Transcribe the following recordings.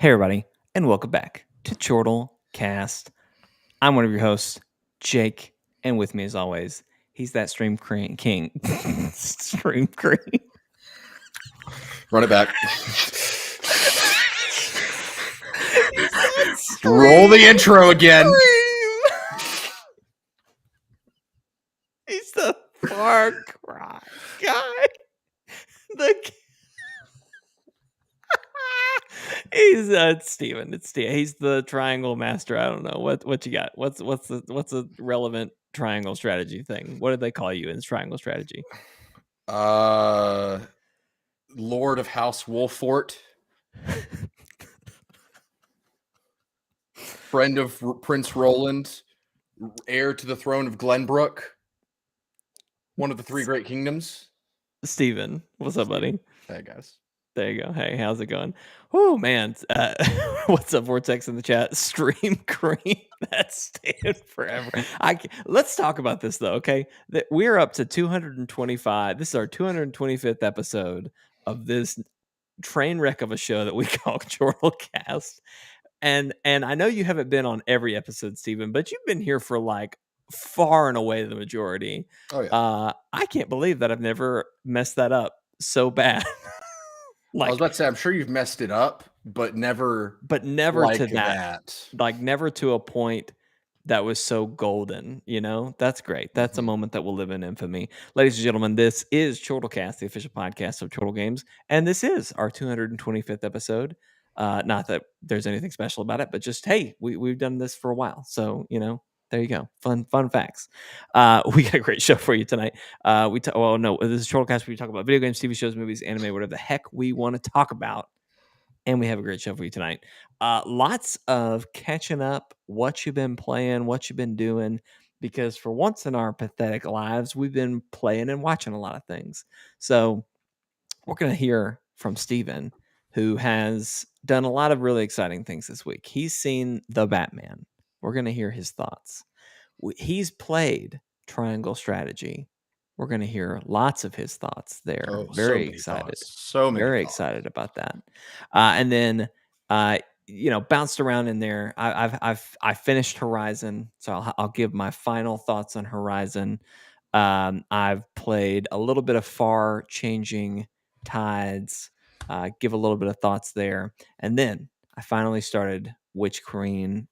Hey, everybody, and welcome back to Chortle Cast. I'm one of your hosts, Jake, and with me, as always, he's that stream king. Stream cream. Run it back. Roll the intro again. He's the Far Cry guy. He's Steven. It's Steven. He's the triangle master. I don't know what you got. What's a relevant triangle strategy thing? What did they call you in triangle strategy? Lord of House Wolfort. Friend of Prince Roland, heir to the throne of Glenbrook. One of the three great kingdoms. Steven, what's up, buddy? Hey guys. There you go. Hey, how's it going? Oh man, what's up, Vortex in the chat? Stream cream. That's staying forever. Let's talk about this though. Okay, that we're up to 225. This is our 225th episode of this train wreck of a show that we call Chortle Cast. And I know you haven't been on every episode, Steven, but you've been here for like far and away the majority. Oh yeah. I can't believe that I've never messed that up so bad. I was about to say, I'm sure you've messed it up, but never like to that. Like never to a point that was so golden, you know? That's great. That's a moment that will live in infamy. Ladies and gentlemen, this is Chortlecast, the official podcast of Chortle Games, and this is our 225th episode. Not that there's anything special about it, but just, hey, we've done this for a while. So, you know, there you go. Fun facts. We got a great show for you tonight. This is Chortlecast where we talk about video games, TV shows, movies, anime, whatever the heck we want to talk about. And we have a great show for you tonight. Lots of catching up, what you've been playing, what you've been doing, because for once in our pathetic lives, we've been playing and watching a lot of things. So we're going to hear from Steven, who has done a lot of really exciting things this week. He's seen The Batman. We're going to hear his thoughts. He's played Triangle Strategy. We're going to hear lots of his thoughts there. Very excited. Very excited about that. And then, bounced around in there. I finished Horizon, so I'll give my final thoughts on Horizon. I've played a little bit of Far Changing Tides. Give a little bit of thoughts there, and then I finally started Witch Queen.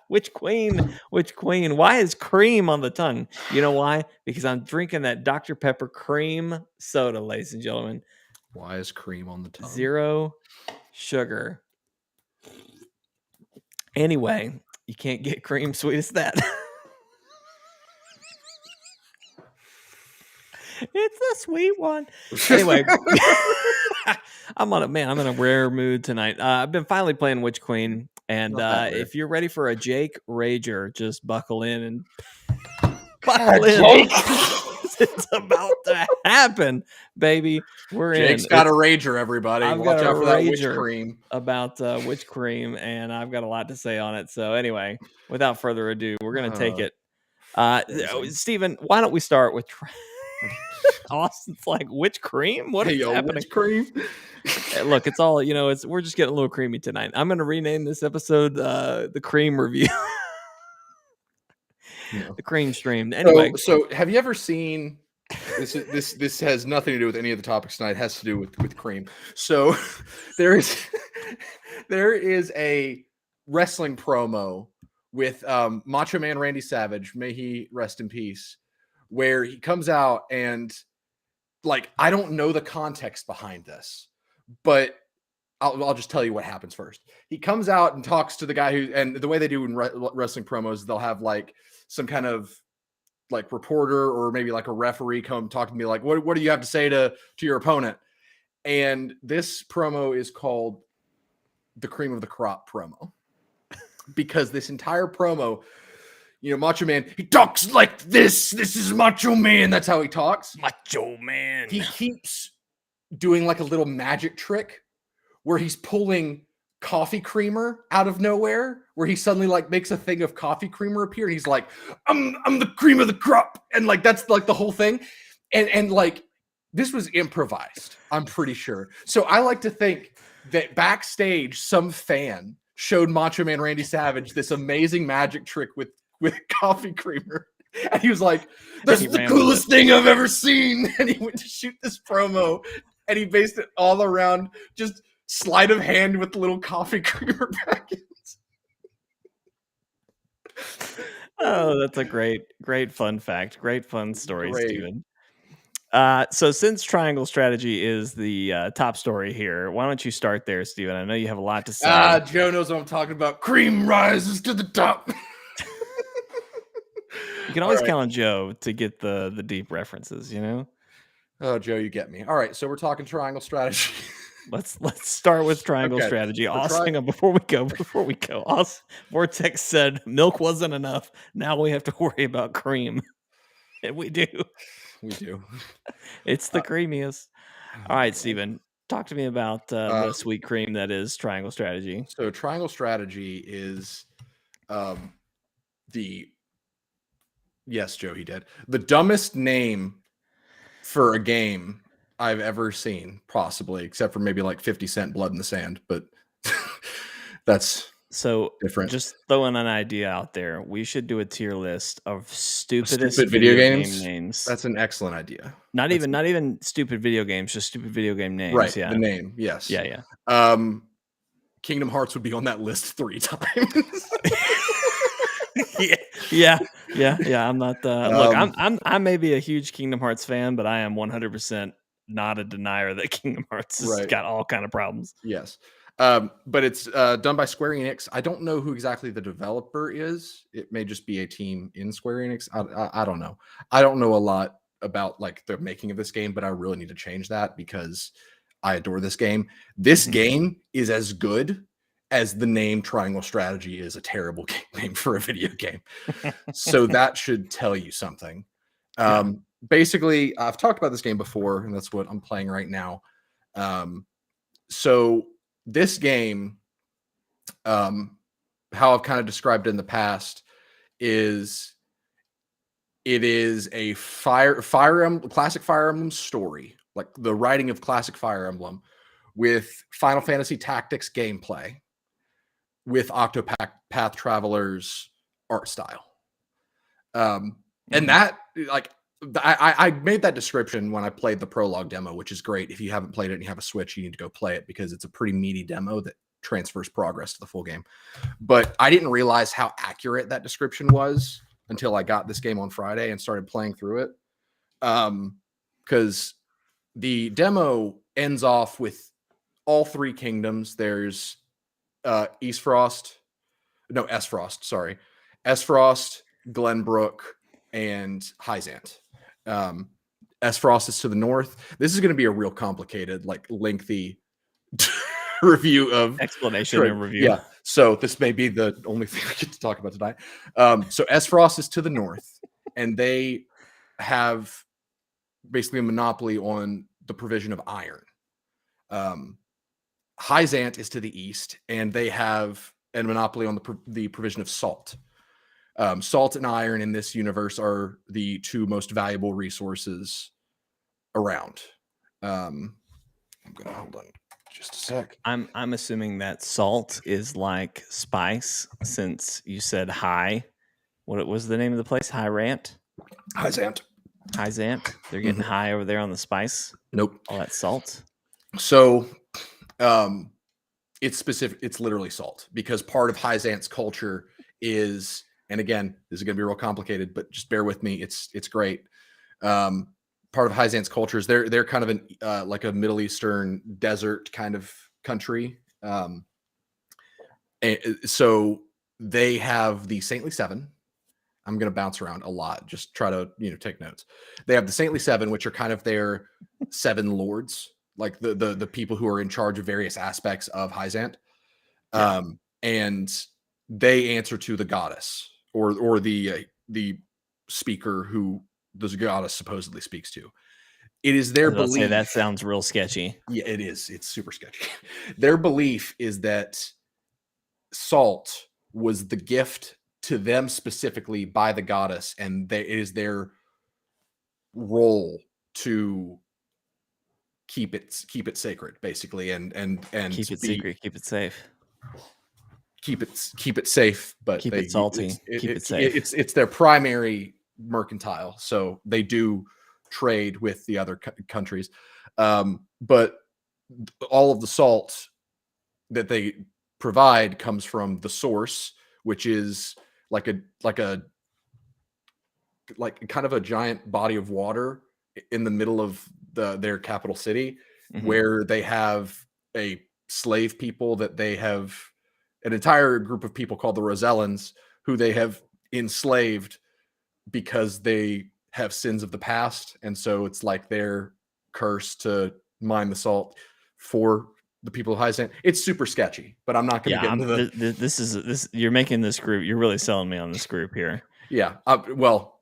Which queen? Why is cream on the tongue? You know why? Because I'm drinking that Dr. Pepper cream soda, ladies and gentlemen. Why is cream on the tongue? 0 sugar. Anyway, you can't get cream sweet as that. It's a sweet one. Anyway, I'm in a rare mood tonight. I've been finally playing Witch Queen, and if you're ready for a Jake Rager, just buckle in and buckle in. It's about to happen, baby. Jake's got a rager, everybody. Watch out for that witch cream. About witch cream, and I've got a lot to say on it. So anyway, without further ado, we're gonna take it. Steven, why don't we start with Austin's like, which cream? What is happening? Which cream? Look, it's all, we're just getting a little creamy tonight. I'm going to rename this episode the cream review. The cream stream. Anyway. So have you ever seen this has nothing to do with any of the topics tonight. It has to do with cream. So there is a wrestling promo with Macho Man Randy Savage, may he rest in peace, where he comes out and, like, I don't know the context behind this, but I'll just tell you what happens first. He comes out and talks to the guy and the way they do in wrestling promos, they'll have like some kind of like reporter or maybe like a referee come talk to me like, what do you have to say to your opponent? And this promo is called the cream of the crop promo because this entire promo, Macho Man, he talks like this. This is Macho Man. That's how he talks. Macho Man. He keeps doing like a little magic trick where he's pulling coffee creamer out of nowhere, where he suddenly like makes a thing of coffee creamer appear. And he's like, I'm the cream of the crop. And like, that's like the whole thing. And like, this was improvised, I'm pretty sure. So I like to think that backstage some fan showed Macho Man Randy Savage this amazing magic trick with coffee creamer. And he was like, "This is the coolest thing I've ever seen." And he went to shoot this promo, and he based it all around just sleight of hand with little coffee creamer packets. Oh, that's a great fun fact. Great fun story, Great. Steven. So since triangle strategy is the top story here, why don't you start there, Steven? I know you have a lot to say. Joe knows what I'm talking about. Cream rises to the top. You can always count on Joe to get the deep references, you know? Oh, Joe, you get me. All right, so we're talking triangle strategy. Let's start with triangle strategy. Hang on, before we go. Vortex said milk wasn't enough. Now we have to worry about cream. And we do. We do. It's the creamiest. All right, Steven, talk to me about the sweet cream that is triangle strategy. So triangle strategy is yes, Joe, he did. The dumbest name for a game I've ever seen, possibly, except for maybe like 50 Cent Blood in the Sand, but that's so different. Just throwing an idea out there. We should do a tier list of stupid video game names. That's an excellent idea. Not even stupid video games, just stupid video game names. Right. Yeah. The name. Yes. Yeah. Kingdom Hearts would be on that list 3 times. Yeah. I'm not. Look, I may be a huge Kingdom Hearts fan, but I am 100% not a denier that Kingdom Hearts has got all kind of problems. Yes. But it's done by Square Enix. I don't know who exactly the developer is. It may just be a team in Square Enix. I don't know. I don't know a lot about like the making of this game, but I really need to change that because I adore this game. This game is as good as the name Triangle Strategy is a terrible name for a video game. So that should tell you something. Basically, I've talked about this game before, and that's what I'm playing right now. So this game, how I've kind of described it in the past, is it is a classic Fire Emblem story, like the writing of classic Fire Emblem, with Final Fantasy Tactics gameplay, with Octopath Traveler's art style. And that, like, I made that description when I played the prologue demo, which is great. If you haven't played it and you have a Switch, you need to go play it because it's a pretty meaty demo that transfers progress to the full game. But I didn't realize how accurate that description was until I got this game on Friday and started playing through it. Because the demo ends off with all 3 kingdoms. There's Esfrost, Glenbrook, and Hyzant. Esfrost is to the north. This is going to be a real complicated, like lengthy review of explanation and review. Yeah. So this may be the only thing I get to talk about tonight. So Esfrost is to the north, and they have basically a monopoly on the provision of iron. Hyzant is to the east, and they have a monopoly on the provision of salt. Salt and iron in this universe are the 2 most valuable resources around. I'm gonna hold on just a sec. I'm assuming that salt is like spice, since you said high. What was the name of the place? Hyzant. They're getting high over there on the spice. Nope. All that salt. So, it's specific. It's literally salt, because part of Hyzant's culture is, and again, this is going to be real complicated, but just bear with me. It's great. Part of Hyzant's culture is they're kind of an like a Middle Eastern desert kind of country. And so they have the Saintly Seven. I'm going to bounce around a lot. Just try to take notes. They have the Saintly Seven, which are kind of their 7 lords, like the people who are in charge of various aspects of Hyzant. And they answer to the goddess or the speaker who the goddess supposedly speaks to. It is their belief. That sounds real sketchy. Yeah, it is. It's super sketchy. Their belief is that salt was the gift to them specifically by the goddess, and it is their role to keep it sacred, basically, and Keep it be secret, keep it safe. keep it safe. But Keep it salty, keep it safe. it's their primary mercantile, so they do trade with the other countries. But all of the salt that they provide comes from the source, which is like a kind of a giant body of water in the middle of their capital city, where they have a slave people that they have an entire group of people called the Rosellans, who they have enslaved because they have sins of the past, and so it's like their curse to mine the salt for the people of High Sand. It's super sketchy, but I'm not going to Yeah, get into the. this. You're making this group. You're really selling me on this group here. Yeah, well,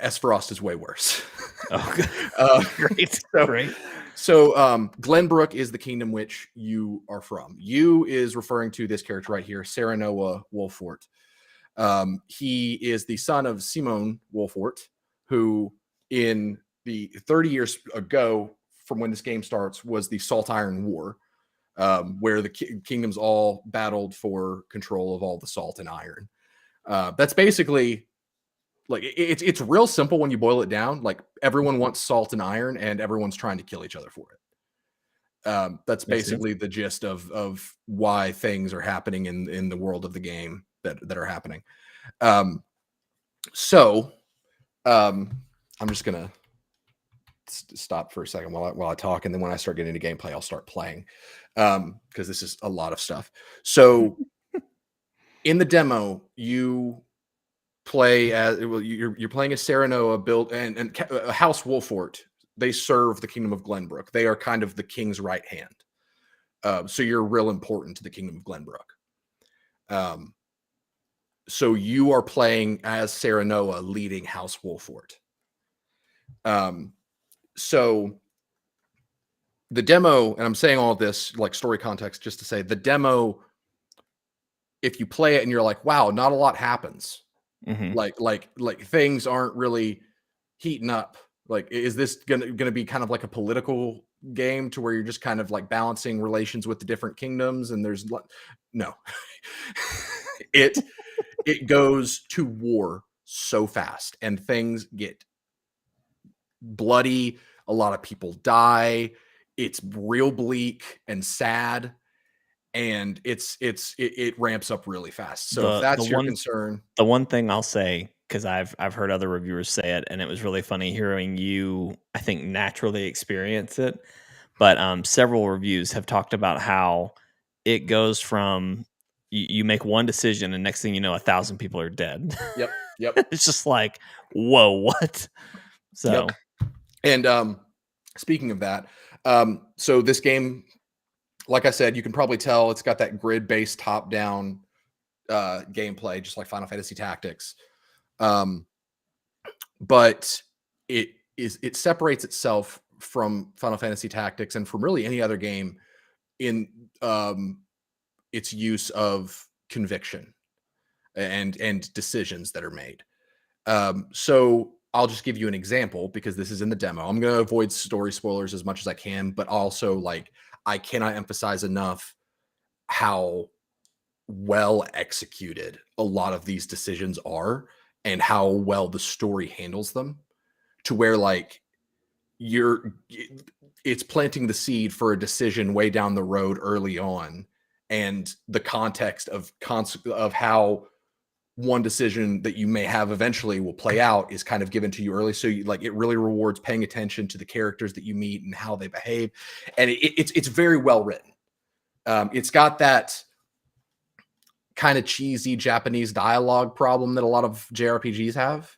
Esferost is way worse. Oh, great, great. So Glenbrook is the kingdom which you are from. You is referring to this character right here, Serenoa Wolfort. He is the son of Simone Wolfort, who in the 30 years ago from when this game starts was the Salt Iron War, where the kingdoms all battled for control of all the salt and iron. That's basically like it's real simple when you boil it down. Like everyone wants salt and iron, and everyone's trying to kill each other for it. That's basically the gist of why things are happening in the world of the game that are happening. So I'm just gonna stop for a second while I talk, and then when I start getting into gameplay, I'll start playing, because this is a lot of stuff. So in the demo, you play as you're playing as Serenoa, built and House Wolfort. They serve the kingdom of Glenbrook. They are kind of the king's right hand. So you're real important to the kingdom of Glenbrook. So you are playing as Serenoa, leading House Wolfort. So the demo, and I'm saying all of this like story context just to say the demo, if you play it and you're like, wow, not a lot happens. Like things aren't really heating up. Like, is this gonna be kind of like a political game to where you're just kind of like balancing relations with the different kingdoms? And there's no, it goes to war so fast, and things get bloody. A lot of people die. It's real bleak and sad, and it ramps up really fast. So if that's your concern, the one thing I'll say, because I've heard other reviewers say it, and it was really funny hearing you, I think, naturally experience it. But several reviews have talked about how it goes from you make one decision, and next thing you know, 1,000 people are dead. Yep. It's just like, whoa, what? So, and speaking of that, so this game, like I said, you can probably tell it's got that grid-based top-down gameplay, just like Final Fantasy Tactics. But it separates itself from Final Fantasy Tactics and from really any other game in its use of conviction and decisions that are made. So I'll just give you an example because this is in the demo. I'm going to avoid story spoilers as much as I can, but also like I cannot emphasize enough how well executed a lot of these decisions are and how well the story handles them, to where like it's planting the seed for a decision way down the road early on, and the context of how one decision that you may have eventually will play out is kind of given to you early. So it really rewards paying attention to the characters that you meet and how they behave. And it's very well written. It's got that kind of cheesy Japanese dialogue problem that a lot of JRPGs have.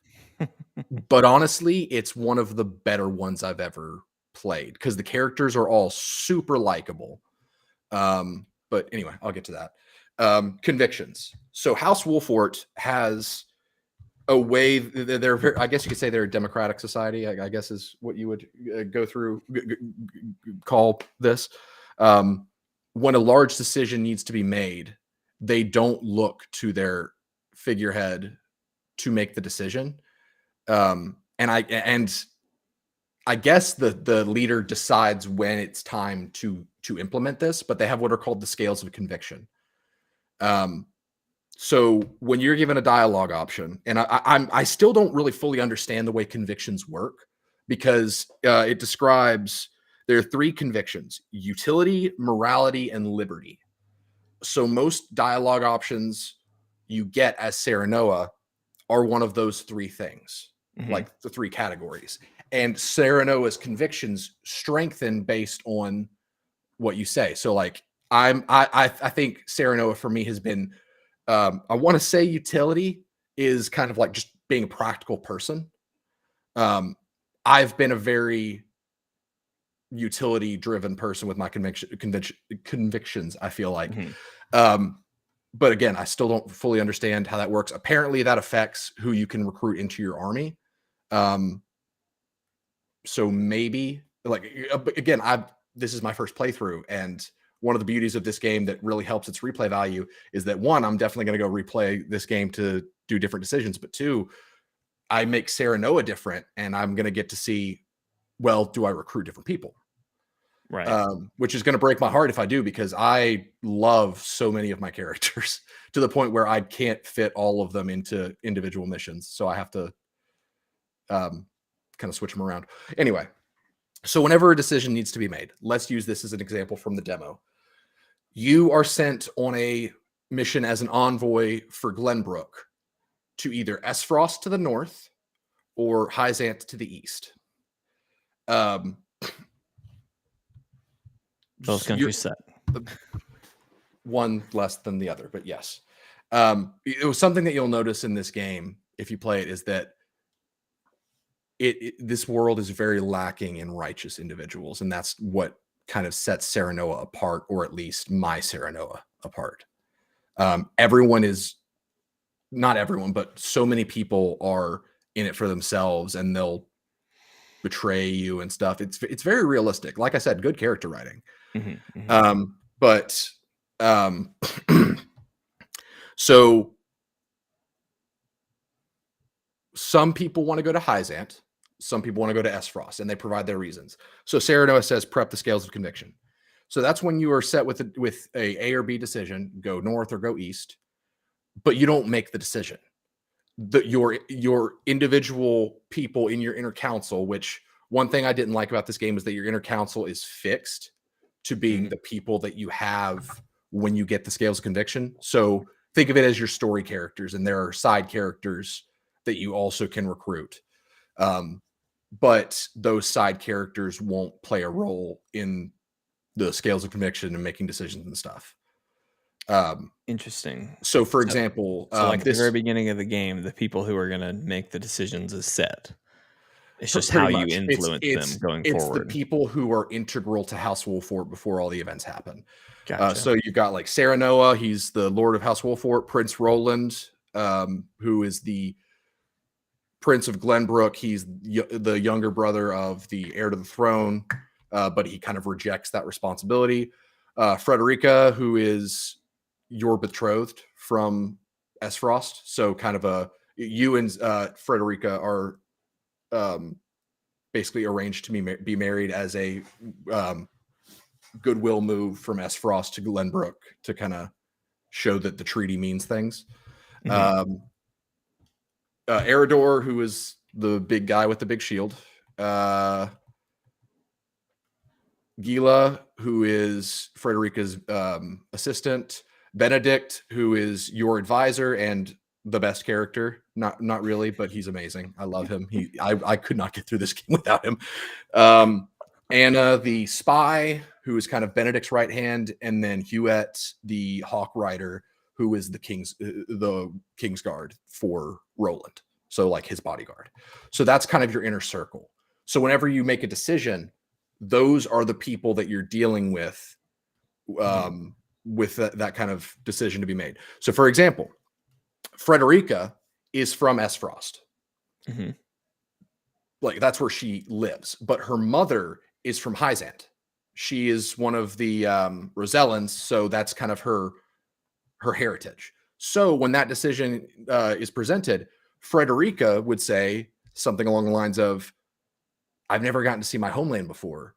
But honestly, it's one of the better ones I've ever played because the characters are all super likable. But anyway, I'll get to that. Convictions. So House Wolfort has a way. They're very, I guess you could say they're a democratic society, I guess is what you would call this. When a large decision needs to be made, they don't look to their figurehead to make the decision. And I guess the leader decides when it's time to implement this, but they have what are called the scales of conviction. So when you're given a dialogue option, and I still don't really fully understand the way convictions work, because it describes there are 3 convictions: utility, morality, and liberty. So most dialogue options you get as Sarah Noah are one of those 3 things, like the 3 categories. And Sarah Noah's convictions strengthen based on what you say. So like I think Sarah Noah for me has been I want to say utility is kind of like just being a practical person. I've been a very utility driven person with my convictions, I feel like. But again, I still don't fully understand how that works. Apparently that affects who you can recruit into your army. So maybe like, again, this is my first playthrough, and one of the beauties of this game that really helps its replay value is that 1, I'm definitely going to go replay this game to do different decisions, but 2, I make Sarah Noah different, and I'm going to get to see, well, do I recruit different people? Right. Which is going to break my heart if I do, because I love so many of my characters to the point where I can't fit all of them into individual missions. So I have to kind of switch them around. Anyway, so whenever a decision needs to be made, let's use this as an example from the demo. You are sent on a mission as an envoy for Glenbrook to either Esfrost to the north or Hyzant to the east. Both countries set. One less than the other, but yes. It was something that you'll notice in this game if you play it, is that this world is very lacking in righteous individuals, and that's what kind of sets Sarah Noah apart, or at least my Sarah Noah apart. Everyone is, not everyone, but so many people are in it for themselves, and they'll betray you and stuff. It's very realistic. Like I said, good character writing. So some people want to go to Hyzant, some people want to go to Esfrost, and they provide their reasons. So Sarah Noah says, prep the scales of conviction. So that's when you are set with a or B decision, go north or go east, but you don't make the decision. Your individual people in your inner council, which one thing I didn't like about this game is that your inner council is fixed to being the people that you have when you get the scales of conviction. So think of it as your story characters, and there are side characters that you also can recruit. But those side characters won't play a role in the scales of conviction and making decisions and stuff. Interesting. So for example, like at the very beginning of the game, the people who are going to make the decisions is set. It's just how you influence them going forward. It's the people who are integral to House Wolfort before all the events happen. Gotcha. So you've got like Sarah Noah, he's the Lord of House Wolfort. Prince Roland, who is the Prince of Glenbrook. He's the younger brother of the heir to the throne, but he kind of rejects that responsibility. Frederica, who is your betrothed from Esfrost. So kind of you and Frederica are basically arranged to be married as a goodwill move from Esfrost to Glenbrook to kind of show that the treaty means things. Eridor, who is the big guy with the big shield. Gila, who is Frederica's assistant. Benedict, who is your advisor and the best character. Not really, but he's amazing. I love him. I could not get through this game without him. Anna, the spy, who is kind of Benedict's right hand, and then Huet, the Hawk Rider, who is the King's Guard for Roland. So like his bodyguard. So that's kind of your inner circle. So whenever you make a decision, those are the people that you're dealing with that kind of decision to be made. So for example, Frederica is from Esfrost. Like that's where she lives, but her mother is from Hyzant. She is one of the Rosellans, so that's kind of her heritage. So when that decision is presented, Frederica would say something along the lines of, I've never gotten to see my homeland before,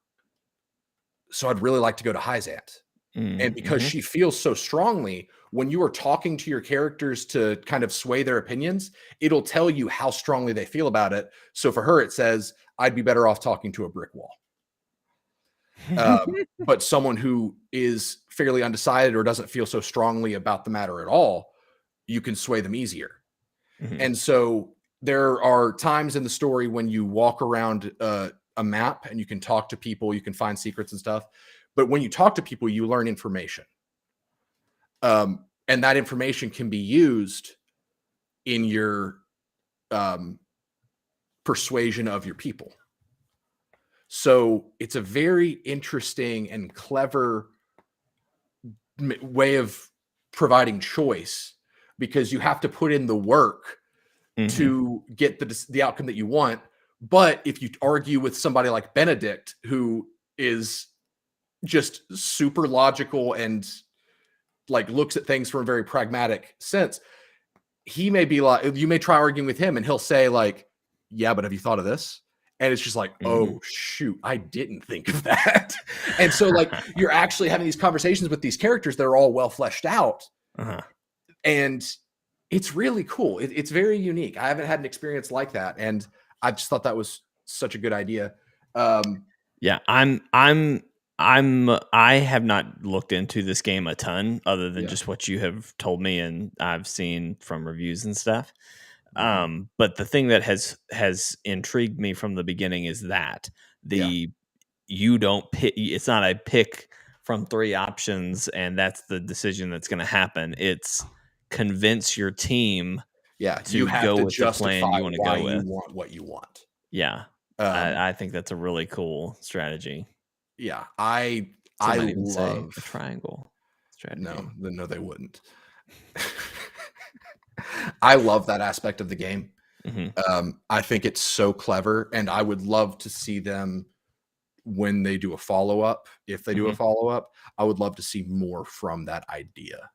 so I'd really like to go to Hyzant. And because Mm-hmm. she feels so strongly, when you are talking to your characters to kind of sway their opinions, it'll tell you how strongly they feel about it. So for her, it says, I'd be better off talking to a brick wall. But someone who is fairly undecided or doesn't feel so strongly about the matter at all, you can sway them easier. Mm-hmm. And so there are times in the story when you walk around a map and you can talk to people, you can find secrets and stuff. But when you talk to people, you learn information. And that information can be used in your persuasion of your people. So it's a very interesting and clever way of providing choice, because you have to put in the work to get the outcome that you want. But if you argue with somebody like Benedict, who is just super logical and like looks at things from a very pragmatic sense, he may be like, you may try arguing with him and he'll say like, yeah, but have you thought of this? And it's just like, oh shoot, I didn't think of that. And so like you're actually having these conversations with these characters that are all well fleshed out. And it's really cool. It's very unique. I haven't had an experience like that. And I just thought that was such a good idea. Yeah, I have not looked into this game a ton other than just what you have told me and I've seen from reviews and stuff. But the thing that has intrigued me from the beginning is that you don't pick, it's not a pick from 3 options and that's the decision that's going to happen. It's convince your team you to have go to with the plan justify you want to why go you with. want what you want. Yeah. I think that's a really cool strategy. Yeah, I Some even say love a triangle strategy. No, they wouldn't. I love that aspect of the game. I think it's so clever, and I would love to see them when they do a follow-up. If they do a follow-up, I would love to see more from that idea,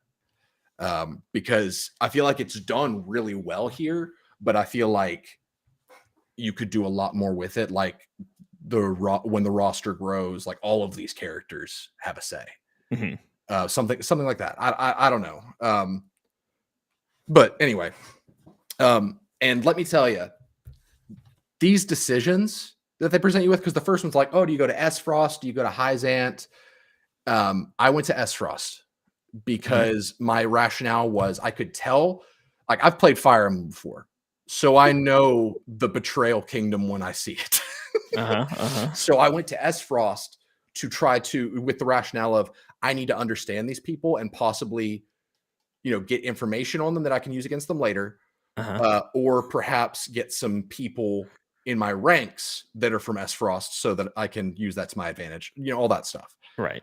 because I feel like it's done really well here, but I feel like you could do a lot more with it. Like when the roster grows, like all of these characters have a say. Something like that. I don't know. But anyway, and let me tell you, these decisions that they present you with, because the first one's like, oh, do you go to S-Frost? Do you go to Hyzant? I went to S-Frost because my rationale was I could tell, like I've played Fire Emblem before, so I know the Betrayal Kingdom when I see it. So I went to S-Frost to try to, with the rationale of I need to understand these people and possibly, get information on them that I can use against them later, or perhaps get some people in my ranks that are from S-Frost so that I can use that to my advantage, all that stuff. Right.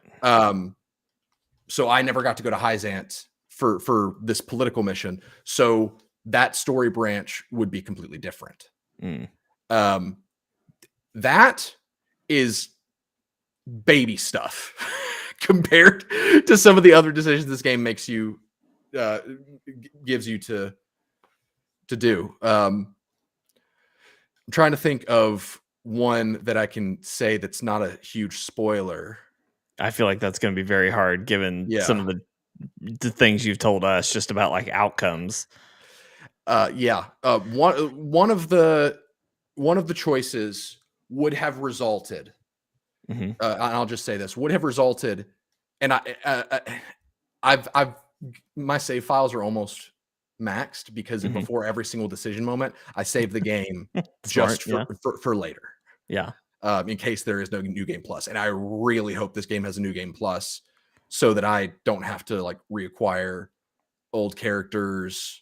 So I never got to go to Hyzant for this political mission. So that story branch would be completely different. That is baby stuff compared to some of the other decisions this game makes you, gives you to do. I'm trying to think of one that I can say that's not a huge spoiler. I feel like that's going to be very hard given some of the things you've told us just about like outcomes. One of the choices would have resulted. I'll just say this would have resulted, and I've my save files are almost maxed because before every single decision moment, I save the game just for later. Yeah. In case there is no New Game Plus, and I really hope this game has a New Game Plus so that I don't have to like reacquire old characters.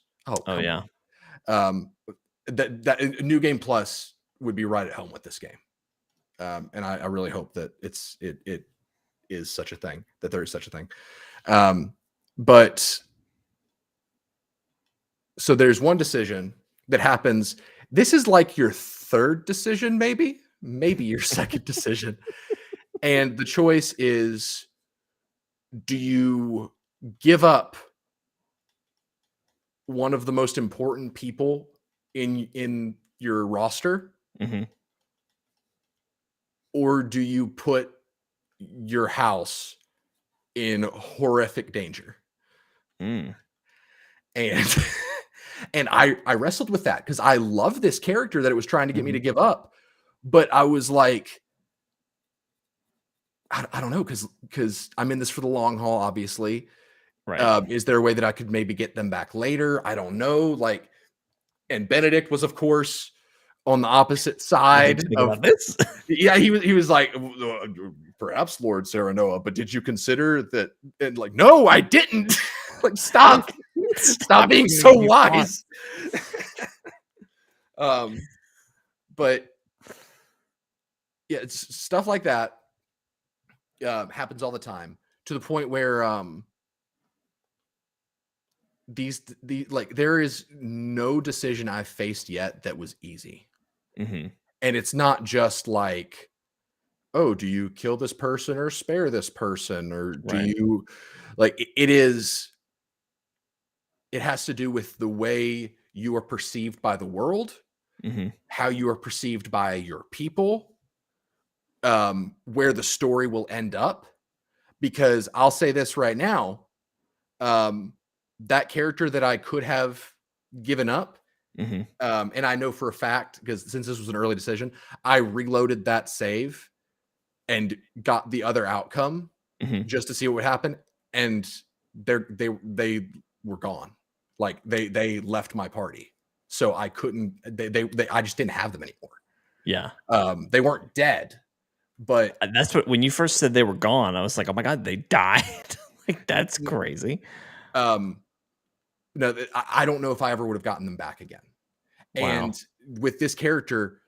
That New Game Plus would be right at home with this game, and I really hope that it is such a thing, that there is such a thing. But so there's one decision that happens. This is like your third decision, maybe your second decision, and the choice is: do you give up one of the most important people in your roster, or do you put your house in horrific danger? Mm. And and I wrestled with that because I love this character that it was trying to get me to give up, but I was like, I don't know, because I'm in this for the long haul, obviously. Right. Is there a way that I could maybe get them back later? I don't know. Like, and Benedict was, of course, on the opposite What did side you think of. about this? Yeah, he was like, perhaps Lord Serenoa, but did you consider that? And like, no, I didn't. Like, stop being so wise. But yeah, it's stuff like that happens all the time, to the point where the like, there is no decision I've faced yet that was easy. Mm-hmm. And it's not just like, oh, do you kill this person or spare this person, or do Right. you, like, it has to do with the way you are perceived by the world, Mm-hmm. how you are perceived by your people, where the story will end up. Because I'll say this right now, that character that I could have given up, Mm-hmm. and I know for a fact, because since this was an early decision, I reloaded that save and got the other outcome Mm-hmm. just to see what would happen, and they were gone. Like, they left my party, so I couldn't. They I just didn't have them anymore. Yeah. They weren't dead, but That's what, when you first said they were gone, I was like, oh my God, they died. Like, that's crazy. no, I don't know if I ever would have gotten them back again. Wow. And with this character,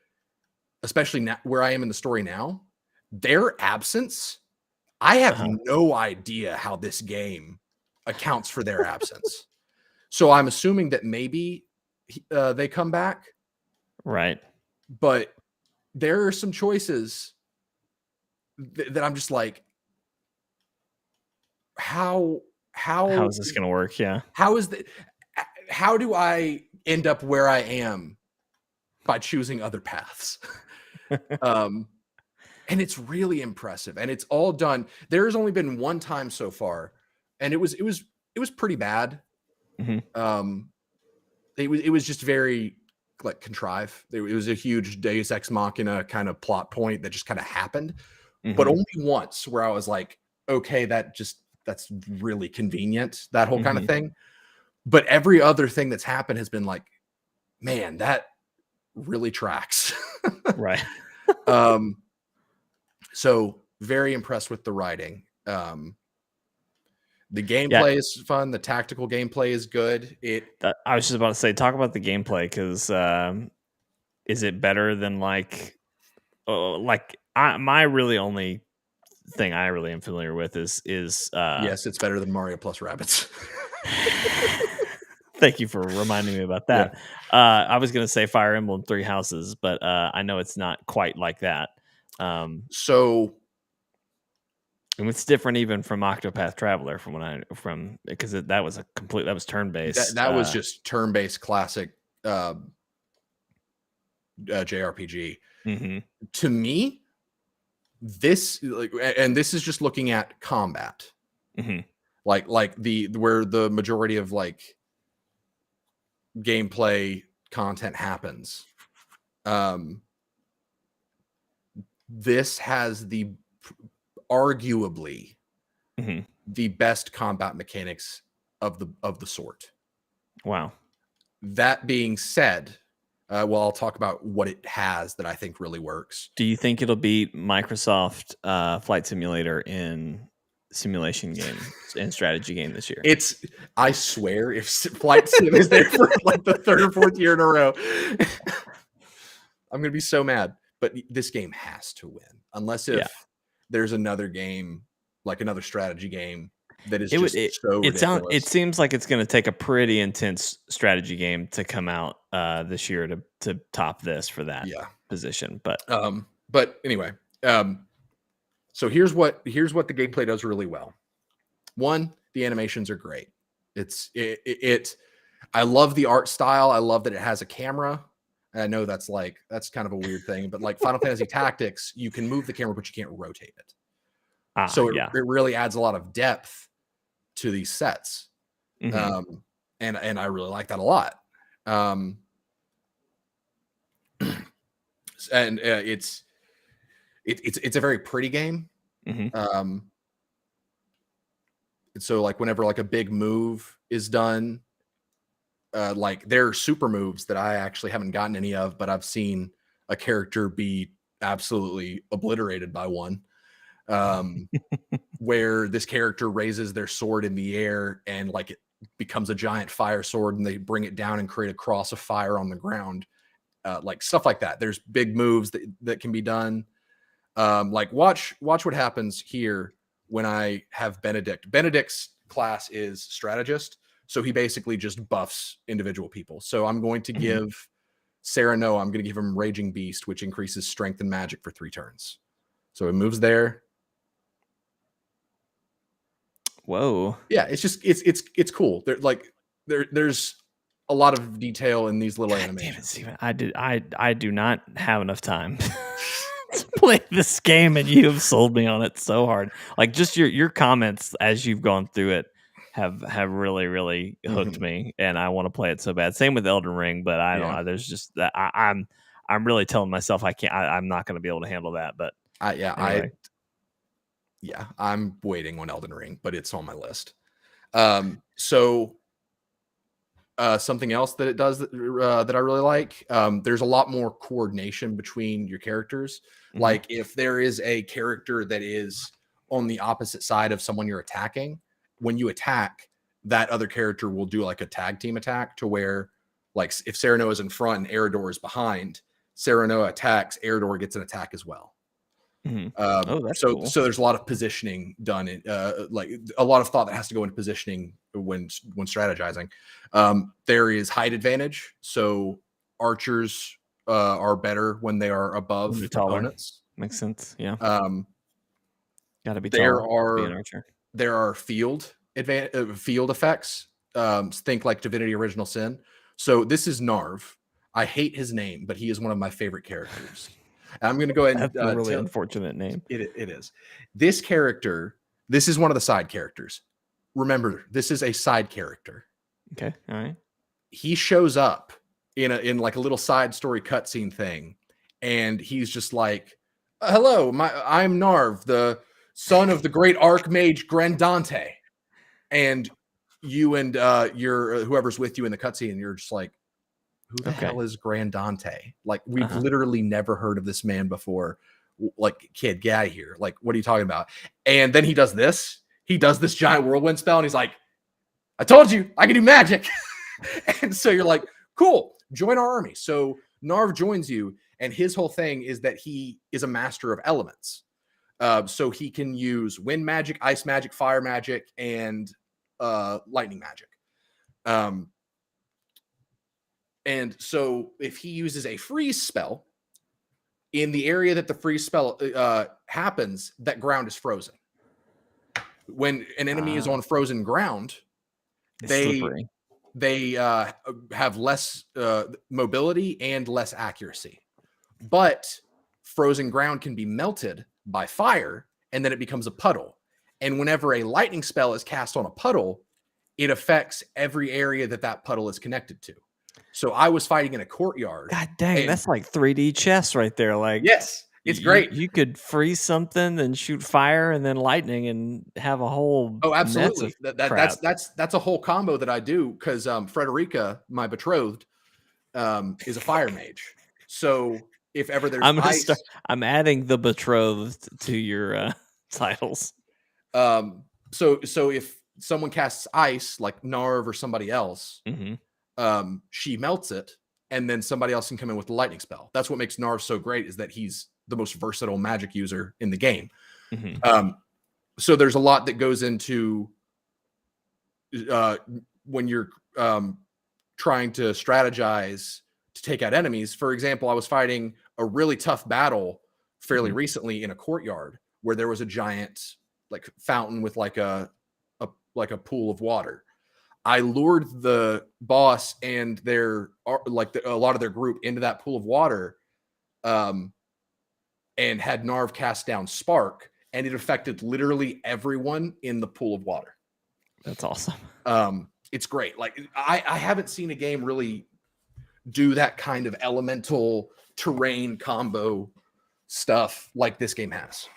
especially now, where I am in the story now, their absence, I have no idea how this game accounts for their absence. So I'm assuming that maybe they come back, Right. but there are some choices that I'm just like, how is this going to work? Yeah. how do I end up where I am by choosing other paths? And it's really impressive, and it's all done. There has only been one time so far, and it was pretty bad. Mm-hmm. It was just very, like, contrived. It was a huge Deus Ex Machina kind of plot point that just kind of happened, but only once, where I was like, okay, that's really convenient, that whole kind of thing. But every other thing that's happened has been like, man, that really tracks. Right. So very impressed with the writing. The gameplay is fun. The tactical gameplay is good. I was just about to say, talk about the gameplay, because is it better than my really only thing I really am familiar with is yes, it's better than Mario plus Rabbids. Thank you for reminding me about that. Yeah. I was going to say Fire Emblem Three Houses, but I know it's not quite like that. So, and it's different even from Octopath Traveler, because that was turn based. That was just turn based classic JRPG. To me, this is just looking at combat, like where the majority of like gameplay content happens. This has arguably the best combat mechanics of the sort. Wow. That being said, well, I'll talk about what it has that I think really works. Do you think it'll beat Microsoft Flight Simulator in simulation game and strategy game this year? I swear, if Flight Sim is there for like the third or fourth year in a row, I'm gonna be so mad. But this game has to win, unless there's another game, like another strategy game, that is so ridiculous. It seems like it's going to take a pretty intense strategy game to come out this year to top this for that position. But anyway, so here's what the gameplay does really well. One, the animations are great. I love the art style. I love that it has a camera. And I know that's kind of a weird thing, but like Final Fantasy Tactics, you can move the camera, but you can't rotate it. So Yeah. it really adds a lot of depth to these sets. Mm-hmm. And I really like that a lot. And it's a very pretty game. Mm-hmm. So like whenever like a big move is done, like there are super moves that I actually haven't gotten any of, but I've seen a character be absolutely obliterated by one. Where this character raises their sword in the air and like it becomes a giant fire sword, and they bring it down and create a cross of fire on the ground. Like stuff like that. There's big moves that can be done. Like watch what happens here when I have Benedict. Benedict's class is strategist, so he basically just buffs individual people. So I'm going to give Sarah Noah, I'm going to give him Raging Beast, which increases strength and magic for 3 turns. So it moves there. Whoa. Yeah, it's just it's cool. There's a lot of detail in these little animations. Damn it, Steven. I do not have enough time to play this game, and you have sold me on it so hard. Like just your comments as you've gone through it have really really hooked me, and I want to play it so bad. Same with Elden Ring, but I don't know. There's just that I'm really telling myself I can't. I'm not going to be able to handle that. But anyway. I'm waiting on Elden Ring, but it's on my list. So something else that it does that I really like, there's a lot more coordination between your characters. Mm-hmm. Like if there is a character that is on the opposite side of someone you're attacking, when you attack, that other character will do like a tag team attack to where, like if Sereno is in front and Eridor is behind, Sereno attacks, Eridor gets an attack as well. That's cool. So there's a lot of positioning done in like a lot of thought that has to go into positioning when strategizing. There is height advantage, so archers are better when they are above opponents. Makes sense. Yeah. Gotta be there tall are to be an archer. There are field effects. Think like Divinity Original Sin. So this is Narv. I hate his name, but he is one of my favorite characters. I'm going to go ahead and that's a really unfortunate name. It is. This character, this is one of the side characters. Remember, this is a side character. Okay. All right. He shows up in like a little side story cutscene thing, and he's just like, "Hello, I'm Narv, the son of the great Archmage Grandante," and you and your whoever's with you in the cutscene, you're just like, who the hell is Grandante? Like, we've literally never heard of this man before. Like, kid, get out of here. Like, what are you talking about? And then he does this. He does this giant whirlwind spell, and he's like, I told you, I can do magic. And so you're like, cool, join our army. So Narv joins you, and his whole thing is that he is a master of elements. So he can use wind magic, ice magic, fire magic, and lightning magic. And so if he uses a freeze spell, in the area that the freeze spell happens, that ground is frozen. When an enemy is on frozen ground, they have less mobility and less accuracy. But frozen ground can be melted by fire, and then it becomes a puddle. And whenever a lightning spell is cast on a puddle, it affects every area that puddle is connected to. So I was fighting in a courtyard. God dang, that's like 3D chess right there. Like, yes, it's great. You could freeze something and shoot fire and then lightning and have a whole. Oh, absolutely. That's a whole combo that I do because Frederica, my betrothed, is a fire mage. So if ever there's ice, I'm adding the betrothed to your titles. So if someone casts ice like Narv or somebody else. She melts it, and then somebody else can come in with the lightning spell. That's what makes Narv so great, is that he's the most versatile magic user in the game. So there's a lot that goes into when you're trying to strategize to take out enemies. For example, I was fighting a really tough battle fairly recently in a courtyard where there was a giant like fountain with like a pool of water. I lured the boss and their a lot of their group into that pool of water, and had Narv cast down Spark, and it affected literally everyone in the pool of water. That's awesome. It's great. Like I haven't seen a game really do that kind of elemental terrain combo stuff like this game has.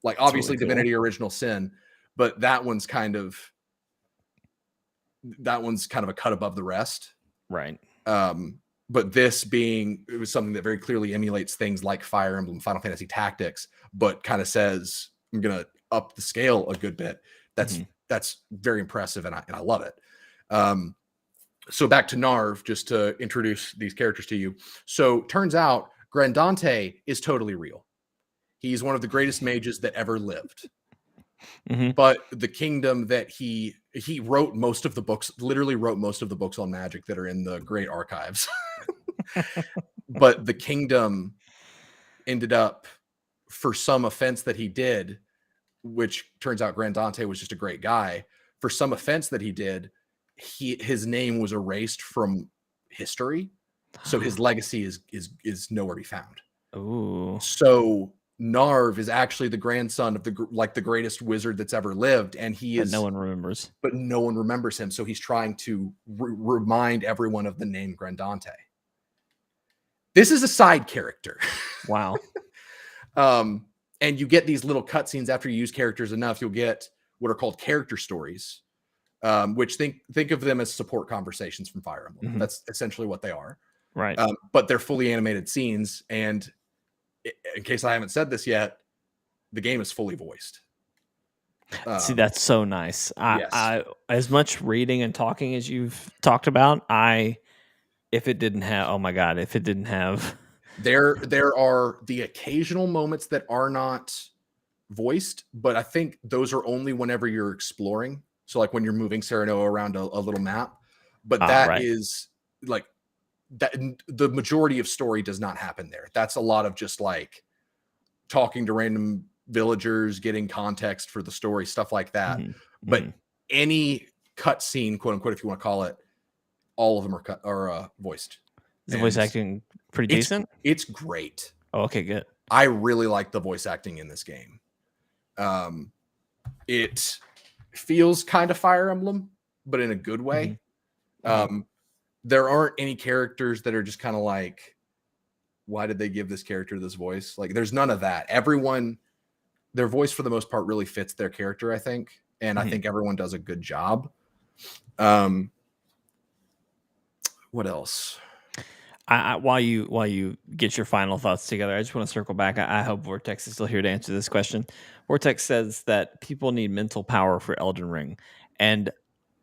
Like obviously really cool. Divinity Original Sin, but that one's kind of a cut above the rest. Right. But this it was something that very clearly emulates things like Fire Emblem, Final Fantasy Tactics, but kind of says, I'm going to up the scale a good bit. That's very impressive, and I love it. So back to Narv, just to introduce these characters to you. So turns out Grandante is totally real. He's one of the greatest mages that ever lived. But the kingdom that he wrote most of the books, literally wrote most of the books on magic that are in the great archives. But the kingdom ended up, for some offense that he did, which turns out Grandante was just a great guy, for some offense that he did, his name was erased from history. So his legacy is nowhere to be found. Ooh. So Narv is actually the grandson of the greatest wizard that's ever lived, and no one remembers. But no one remembers him, so he's trying to remind everyone of the name Grandante. This is a side character. Wow. And you get these little cutscenes after you use characters enough. You'll get what are called character stories, which think of them as support conversations from Fire Emblem. That's essentially what they are. Right. But they're fully animated scenes, and in case I haven't said this yet, the game is fully voiced. See, that's so nice. Yes. I as much reading and talking as you've talked about, if it didn't have there are the occasional moments that are not voiced, but I think those are only whenever you're exploring. So like when you're moving Serenoa around a little map, but that is like that the majority of story does not happen there. That's a lot of just like talking to random villagers, getting context for the story, stuff like that. But any cutscene, quote unquote, if you want to call it, all of them are voiced. Is the voice acting pretty decent? It's great. Oh, okay, good. I really like the voice acting in this game. It feels kind of Fire Emblem, but in a good way. There aren't any characters that are just kind of like, why did they give this character this voice? Like, there's none of that. Everyone, their voice for the most part really fits their character, I think. And I think everyone does a good job. What else? While you get your final thoughts together, I just want to circle back. I hope Vortex is still here to answer this question. Vortex says that people need mental power for Elden Ring. And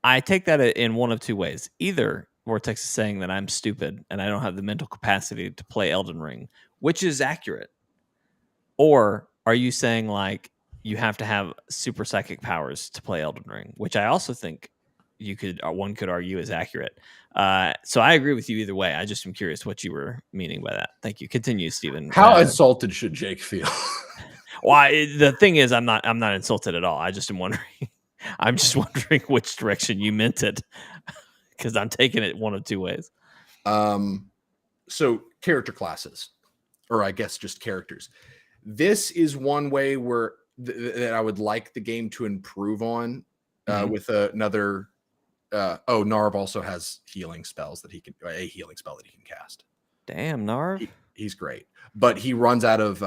I take that in one of two ways. Either Vortex is saying that I'm stupid and I don't have the mental capacity to play Elden Ring, which is accurate. Or are you saying like you have to have super psychic powers to play Elden Ring, which I also think one could argue is accurate. So I agree with you either way. I just am curious what you were meaning by that. Thank you. Continue, Stephen. How insulted should Jake feel? The thing is, I'm not insulted at all. I just am wondering. I'm just wondering which direction you meant it, because I'm taking it one of two ways. So character classes, or I guess just characters. This is one way where that I would like the game to improve on with another. Narv also has healing spells that a healing spell that he can cast. Damn, Narv. He's great, but he runs out of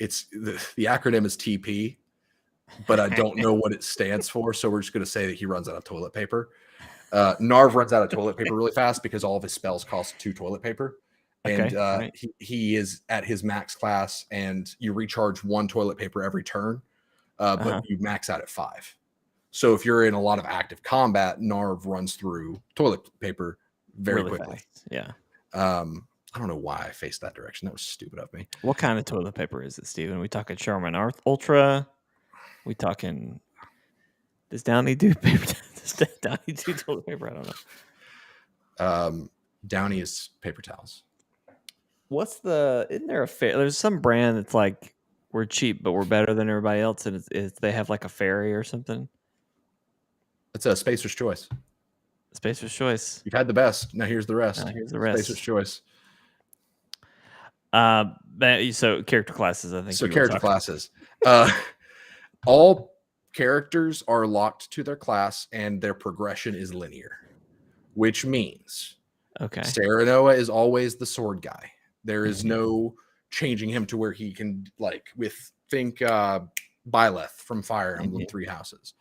it's the acronym is TP, but I don't know what it stands for, so we're just going to say that he runs out of toilet paper. Narv runs out of toilet paper really fast because all of his spells cost 2 toilet paper. And he is at his max class, and you recharge 1 toilet paper every turn, but you max out at 5. So if you're in a lot of active combat, Narv runs through toilet paper very really quickly. Fast. Yeah. I don't know why I faced that direction. That was stupid of me. What kind of toilet paper is it, Steven? We talking Charmin Ultra? We talking... Does Downey do paper? Does Downey do toilet paper? I don't know. Downey is paper towels. Isn't there there's some brand that's like we're cheap, but we're better than everybody else, and they have like a ferry or something. It's a Spacer's Choice. Spacer's Choice. You've had the best. Now here's the rest. Here's the rest. Spacer's Choice. So character classes, I think. So character classes. All characters are locked to their class, and their progression is linear, which means Serenoa is always the sword guy. There is no changing him to where he can, like, think Byleth from Fire Emblem Three Houses.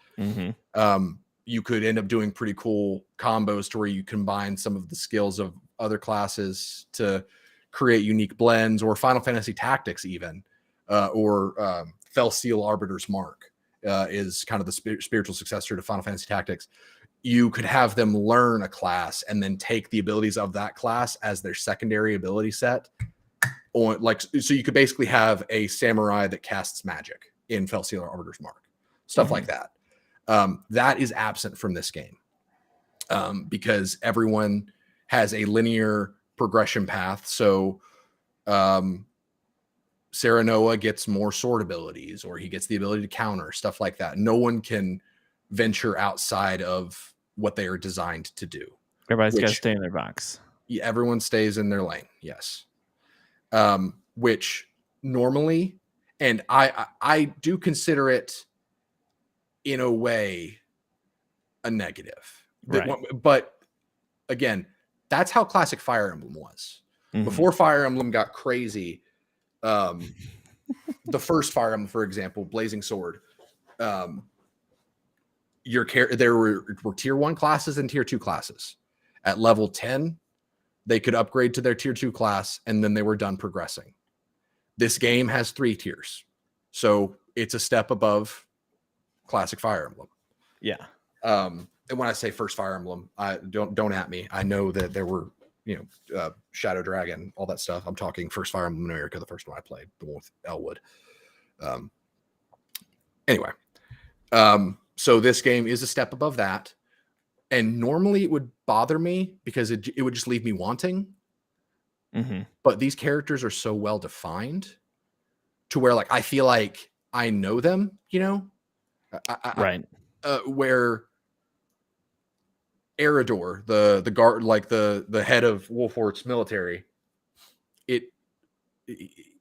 You could end up doing pretty cool combos to where you combine some of the skills of other classes to create unique blends, or Final Fantasy Tactics even, or Felsteel Arbiter's Mark is kind of the spiritual successor to Final Fantasy Tactics. You could have them learn a class and then take the abilities of that class as their secondary ability set. Or so you could basically have a samurai that casts magic in Felsteel Arbiter's Mark, stuff like that. That is absent from this game because everyone has a linear progression path. So Serenoa gets more sword abilities, or he gets the ability to counter, stuff like that. No one can venture outside of what they are designed to do. Everybody's got to stay in their box. Yeah, everyone stays in their lane. Yes. Which normally, and I do consider it in a way a negative. Right. But again, that's how classic Fire Emblem was. Before Fire Emblem got crazy, the first Fire Emblem, for example, Blazing Sword, there were tier 1 classes and tier 2 classes. At level 10, they could upgrade to their tier 2 class, and then they were done progressing. This game has 3 tiers, so it's a step above classic Fire Emblem. Yeah. And when I say first Fire Emblem, don't at me. I know that there were, Shadow Dragon, all that stuff. I'm talking first Fire Emblem America, the first one I played, the one with Elwood. Anyway, so this game is a step above that. And normally it would bother me because it would just leave me wanting. But these characters are so well defined to where, like, I feel like I know them, right. Where Eridor, the guard, like the head of Wolfort's military,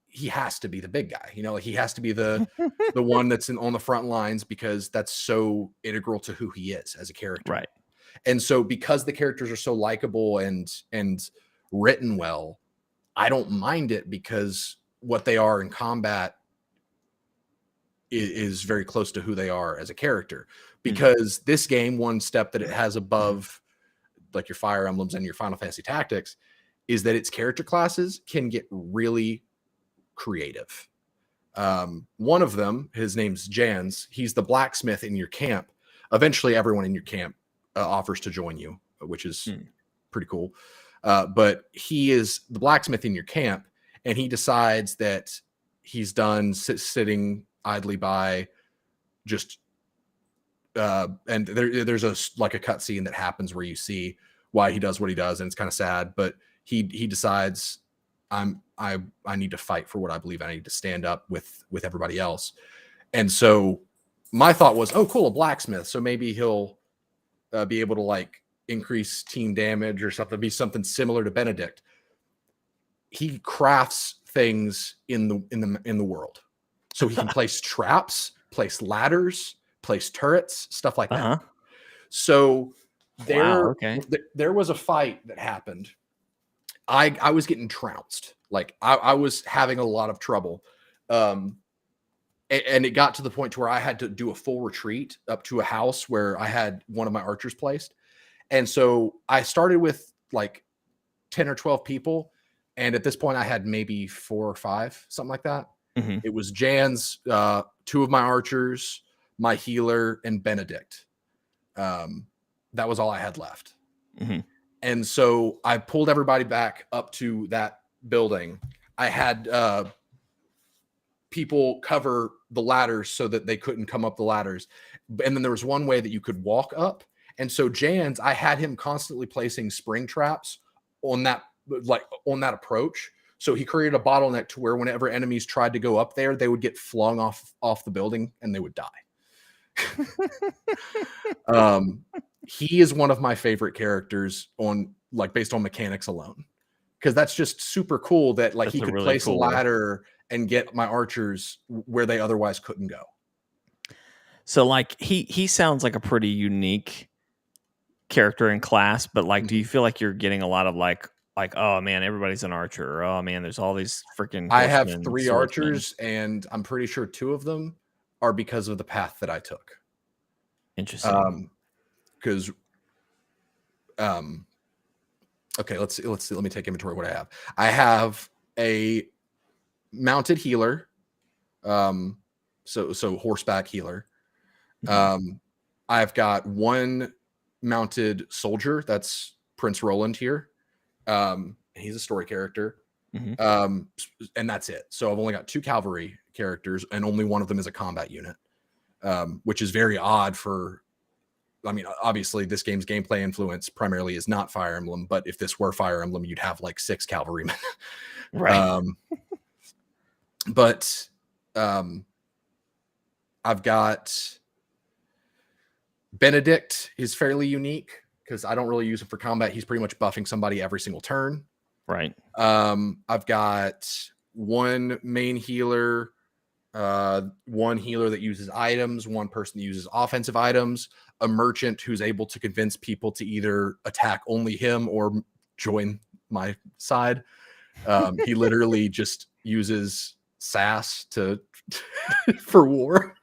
he has to be the big guy, like he has to be the one that's on the front lines, because that's so integral to who he is as a character. Right. And so because the characters are so likable and written well, I don't mind it, because what they are in combat is very close to who they are as a character. Because this game, one step that it has above like your Fire Emblems and your Final Fantasy Tactics, is that its character classes can get really creative. One of them, his name's Jans. He's the blacksmith in your camp. Eventually, everyone in your camp offers to join you, which is pretty cool. But he is the blacksmith in your camp, and he decides that he's done sitting idly by, just and there's a cutscene that happens where you see why he does what he does, and it's kind of sad. But he decides, I need to fight for what I believe. I need to stand up with everybody else. And so my thought was, oh, cool, a blacksmith. So maybe he'll be able to like increase team damage or something, be something similar to Benedict. He crafts things in the world, so he can place traps, place ladders, place turrets, stuff like that. So there was a fight that happened. I was getting trounced. Like I was having a lot of trouble. And it got to the point to where I had to do a full retreat up to a house where I had one of my archers placed. And so I started with like 10 or 12 people. And at this point I had maybe 4 or 5, something like that. It was Jan's, 2 of my archers, my healer, and Benedict. That was all I had left. And so I pulled everybody back up to that building. I had people cover the ladders so that they couldn't come up the ladders. And then there was one way that you could walk up. And so I had him constantly placing spring traps on that approach, So he created a bottleneck to where whenever enemies tried to go up there, they would get flung off the building and they would die. He is one of my favorite characters on like based on mechanics alone, because that's just super cool that like he could really place cool. a ladder and get my archers where they otherwise couldn't go. So like he sounds like a pretty unique character in class, but like, do you feel like you're getting a lot of like, oh man, everybody's an archer, or oh man, there's all these freaking I have horsemen, 3 swordsmen. archers, and I'm pretty sure 2 of them are because of the path that I took. Interesting. Because okay, let's see. Let me take inventory of what I have. I have a mounted healer, so horseback healer. I've got 1 mounted soldier. That's Prince Roland here. He's a story character. And that's it. So I've only got 2 cavalry characters, and only one of them is a combat unit, which is very odd for. I mean, obviously, this game's gameplay influence primarily is not Fire Emblem, but if this were Fire Emblem, you'd have like 6 cavalrymen. Right. But I've got Benedict is fairly unique because I don't really use him for combat. He's pretty much buffing somebody every single turn. Right. I've got 1 main healer, 1 healer that uses items, 1 person that uses offensive items, a merchant who's able to convince people to either attack only him or join my side. He literally just uses sass to for war.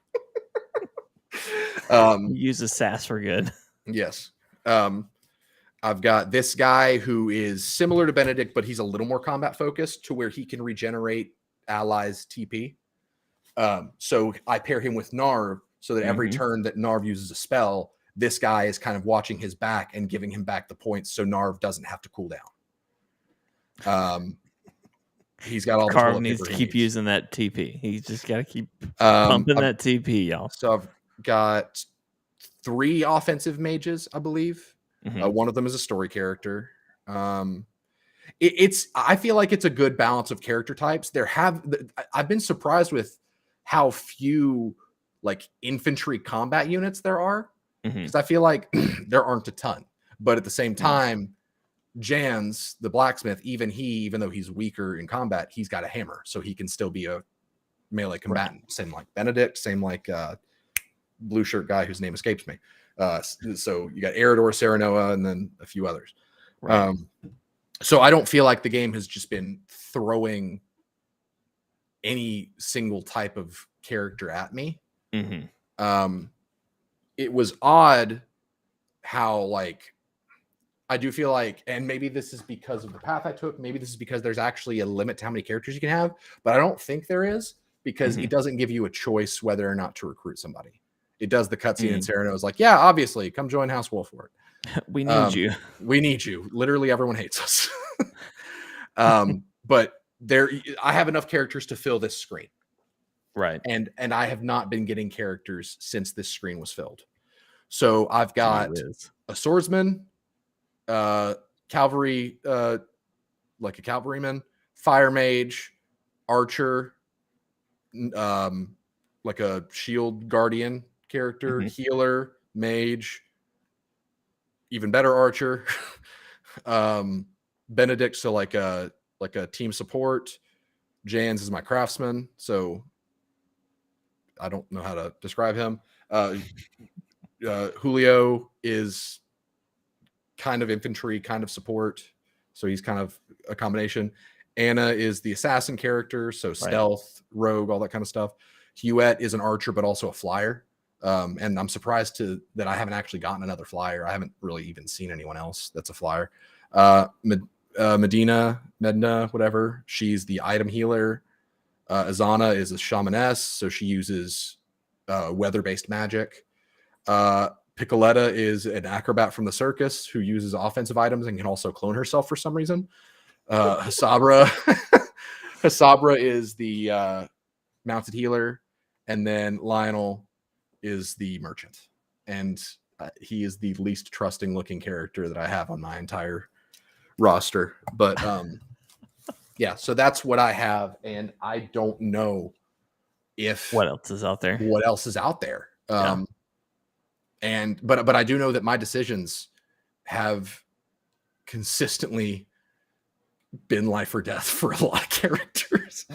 Uses sass for good. Yes. I've got this guy who is similar to Benedict, but he's a little more combat focused to where he can regenerate allies TP. So I pair him with Narv so that every turn that Narv uses a spell, this guy is kind of watching his back and giving him back the points so Narv doesn't have to cool down. He's got all the Carv needs to keep using that TP. He's just got to keep pumping that TP, y'all. So I've got 3 offensive mages, I believe. One of them is a story character. I feel like it's a good balance of character types. I've been surprised with how few like infantry combat units there are, because I feel like there aren't a ton. But at the same time, Jans, the blacksmith, even though he's weaker in combat, he's got a hammer, so he can still be a melee combatant. Right. Same like Benedict, same like blue shirt guy whose name escapes me. So you got Eridor, Serenoa, and then a few others. Right. So I don't feel like the game has just been throwing any single type of character at me. It was odd how like I do feel like, and maybe this is because of the path I took, maybe this is because there's actually a limit to how many characters you can have, but I don't think there is, because it doesn't give you a choice whether or not to recruit somebody. It does the cutscene, and Sereno is like, yeah, obviously, come join House Wolford. We need you. We need you. Literally, everyone hates us. But I have enough characters to fill this screen. Right. And I have not been getting characters since this screen was filled. So I've got a swordsman, cavalry, like a cavalryman, fire mage, archer, like a shield guardian character, healer, mage, even better archer, Benedict, so like a team support. Jans is my craftsman, so I don't know how to describe him. Julio is kind of infantry, kind of support, so he's kind of a combination. Anna is the assassin character, so stealth, rogue, all that kind of stuff. Huette is an archer, but also a flyer. And I'm surprised that I haven't actually gotten another flyer. I haven't really even seen anyone else that's a flyer. Medina, whatever. She's the item healer. Azana is a shamaness, so she uses weather-based magic. Piccoletta is an acrobat from the circus who uses offensive items and can also clone herself for some reason. Hasabra is the mounted healer, and then Lionel is the merchant, and he is the least trusting looking character that I have on my entire roster. But Yeah, so that's what I have, and I don't know if What else is out there? what else is out there. Yeah. And but I do know that my decisions have consistently been life or death for a lot of characters.